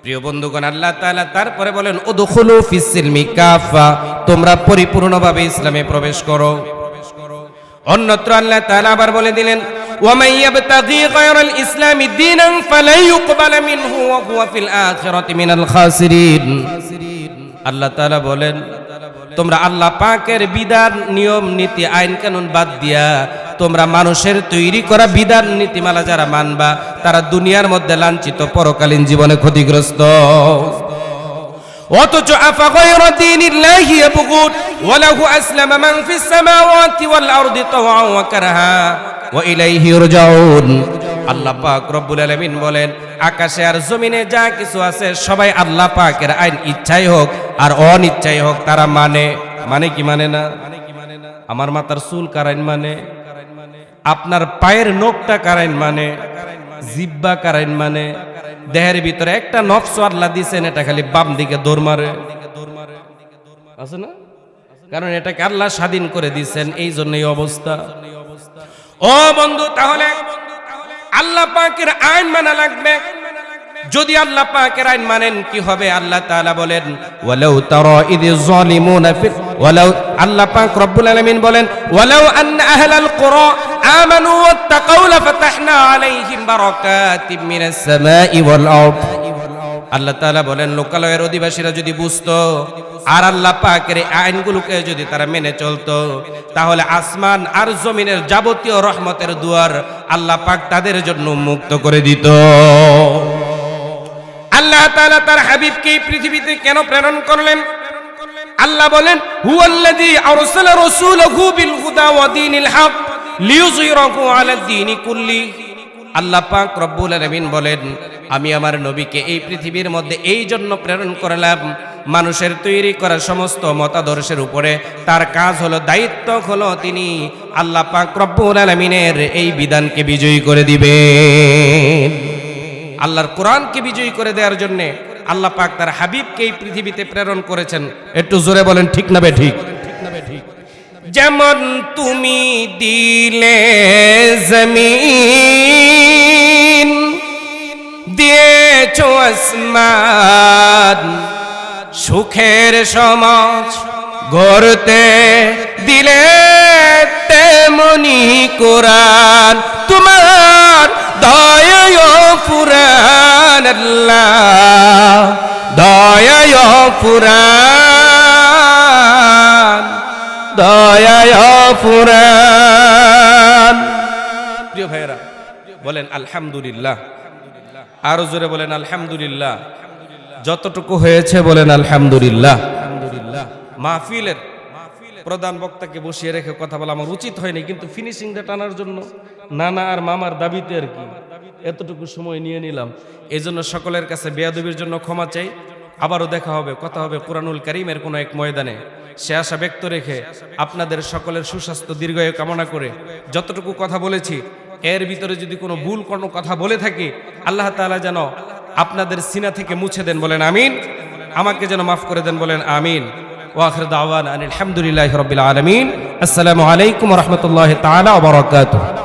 প্রিয় বন্ধুগণ, আল্লাহ তাআলা তারপরে বলেন, উদখুলু ফিস সিলমি কাফা, তোমরা পরিপূর্ণভাবে ইসলামে প্রবেশ করো। অন্যত্র আল্লাহ তাআলা আবার বলে দিলেন, ওয়া মান ইয়াবতাগি গায়রাল ইসলামি দীনান ফালা ইউকবালা মিনহু ওয়া হুয়া ফিল আখিরাতি মিনাল খাসিরিন। আল্লাহ তাআলা বলেন, তোমরা আল্লাহ পাকের বিধান, নিয়ম, নীতি, আইন কানুন বাদ দিয়া তোমরা মানুষের তৈরি করা বিধান নীতিমালা যারা মানবা, তারা দুনিয়ার মধ্যে লাঞ্ছিত, পরকালীন জীবনে ক্ষতিগ্রস্ত। অথচ আফা গায়রা দীনিল্লাহি ইয়াবগুন ওয়া লাহু আসলামা মান ফিস সামাওয়াতি ওয়াল আরদি তাওআন ওয়া কারহা ওয়া ইলাইহি ইরজাউন। আল্লাহ পাক রব্বুল আলামিন বলেন, আকাশে আর জমিনে যা কিছু আছে সবাই আল্লাহ পাকের আইন ইচ্ছাই হোক আর অনিচ্ছাই হোক তারা মানে। মানে কি মানে না? আমার মাথার চুল কার আইন মানে? আপনার পায়ের নখটা কার আইন মানে? জিহ্বা কার আইন মানে? দেহের ভিতরে একটা নফস আল্লাহ দিয়েছেন, এটা খালি বাম দিকে দৌড় মারে, আছে না? কারণ এটাকে আল্লাহ স্বাধীন করে দিয়েছেন, এই জন্যই অবস্থা। ও বন্ধু, তাহলে আল্লাহ পাকের আইন মানা লাগবে। যদি আল্লাহ পাকের আইন মানেন কি হবে? আল্লাহ তাআলা বলেন, ওয়ালাউ তারা ইযিজ জালিমুনা ফিল ওয়ালাউ, আল্লাহ পাক রব্বুল আলামিন বলেন, ওয়ালাউ আন্না আহলাল কুরা আমানু ওয়াত্তাকাউ লাফাতাহনা আলাইহিম বারাকাতিম মিনাস সামাই ওয়াল আরদ। আল্লাহ তাআলা বলেন, লোকালয়ের অধিবাসীরা যদি বুঝতো আর আল্লাহ পাকের আইনগুলোকে যদি তারা মেনে চলতো, তাহলে আসমান আর জমিনের যাবতীয় রহমতের দুয়ার আল্লাহ পাক তাদের জন্য মুক্ত করে দিত। আল্লাহ তাআলা তার হাবিবকে এই পৃথিবীতে কেন প্রেরণ করলেন? আল্লাহ বলেন, হুয়াল্লাযী আরসালা রাসূলাহু বিল হুদা ওয়া দীনিল হক লিইয়ুযহিরাহু আলা দ্বীনি কুল্লি। আল্লাহ পাক রব্বুল আলামিন বলেন, আমি আমার নবীকে এই পৃথিবীর মধ্যে এই জন্য প্রেরণ করলাম, মানুষের তৈরি করা সমস্ত মতাদর্শের উপরে তার কাজ হলো, দায়িত্ব হলো, তিনি আল্লাহ পাক রব্বুল আলামিনের এই বিধানকে বিজয়ী করে দিবেন। আল্লাহর কোরআনকে বিজয়ী করে দেওয়ার জন্য আল্লাহ পাক তার হাবিবকে এই পৃথিবীতে প্রেরণ করেছেন। একটু জোরে বলেন, ঠিক না বেঠিক? যেমন তুমি দিলে জমিন, দিয়েছো আসমান, সুখের সমাজ গড়তে দিলে তেমনি কোরআন তোমার দয়ায় ফুরান। আল্লাহ দয়ায় ফুরান, দয়ায় ফুরান। প্রিয় ভাইয়েরা, বলেন আলহামদুলিল্লাহ। আরো জোরে বলেন আলহামদুলিল্লাহ। যতটুকু হয়েছে বলেন আলহামদুলিল্লাহ। মাহফিলের প্রধান বক্তাকে বসিয়ে রেখে কথা বলা আমার উচিত হয়নি, কিন্তু ফিনিশিংটা টানার জন্য নানা আর মামার দাবিতে আর কি এতটুকু সময় নিয়ে নিলাম। এই জন্য সকলের কাছে বেয়াদবির জন্য ক্ষমা চাই। আবারও দেখা হবে, কথা হবে কুরআনুল কারীমের কোনো এক ময়দানে। সে আশা ব্যক্ত রেখে আপনাদের সকলের সুস্বাস্থ্য দীর্ঘায়ু কামনা করে যতটুকু কথা বলেছি এর ভিতরে যদি কোনো ভুল কোনো কথা বলে থাকি আল্লাহ তাআলা যেন আপনাদের সিনা থেকে মুছে দেন, বলেন আমিন। আমাকে যেন মাফ করে দেন, বলেন আমিন। ওয়া আখির দাওয়ানা আলহামদুলিল্লাহি রাব্বিল আলামিন। আসসালামু আলাইকুম ওয়া রাহমাতুল্লাহি তাআলা ওয়া বারাকাতুহু।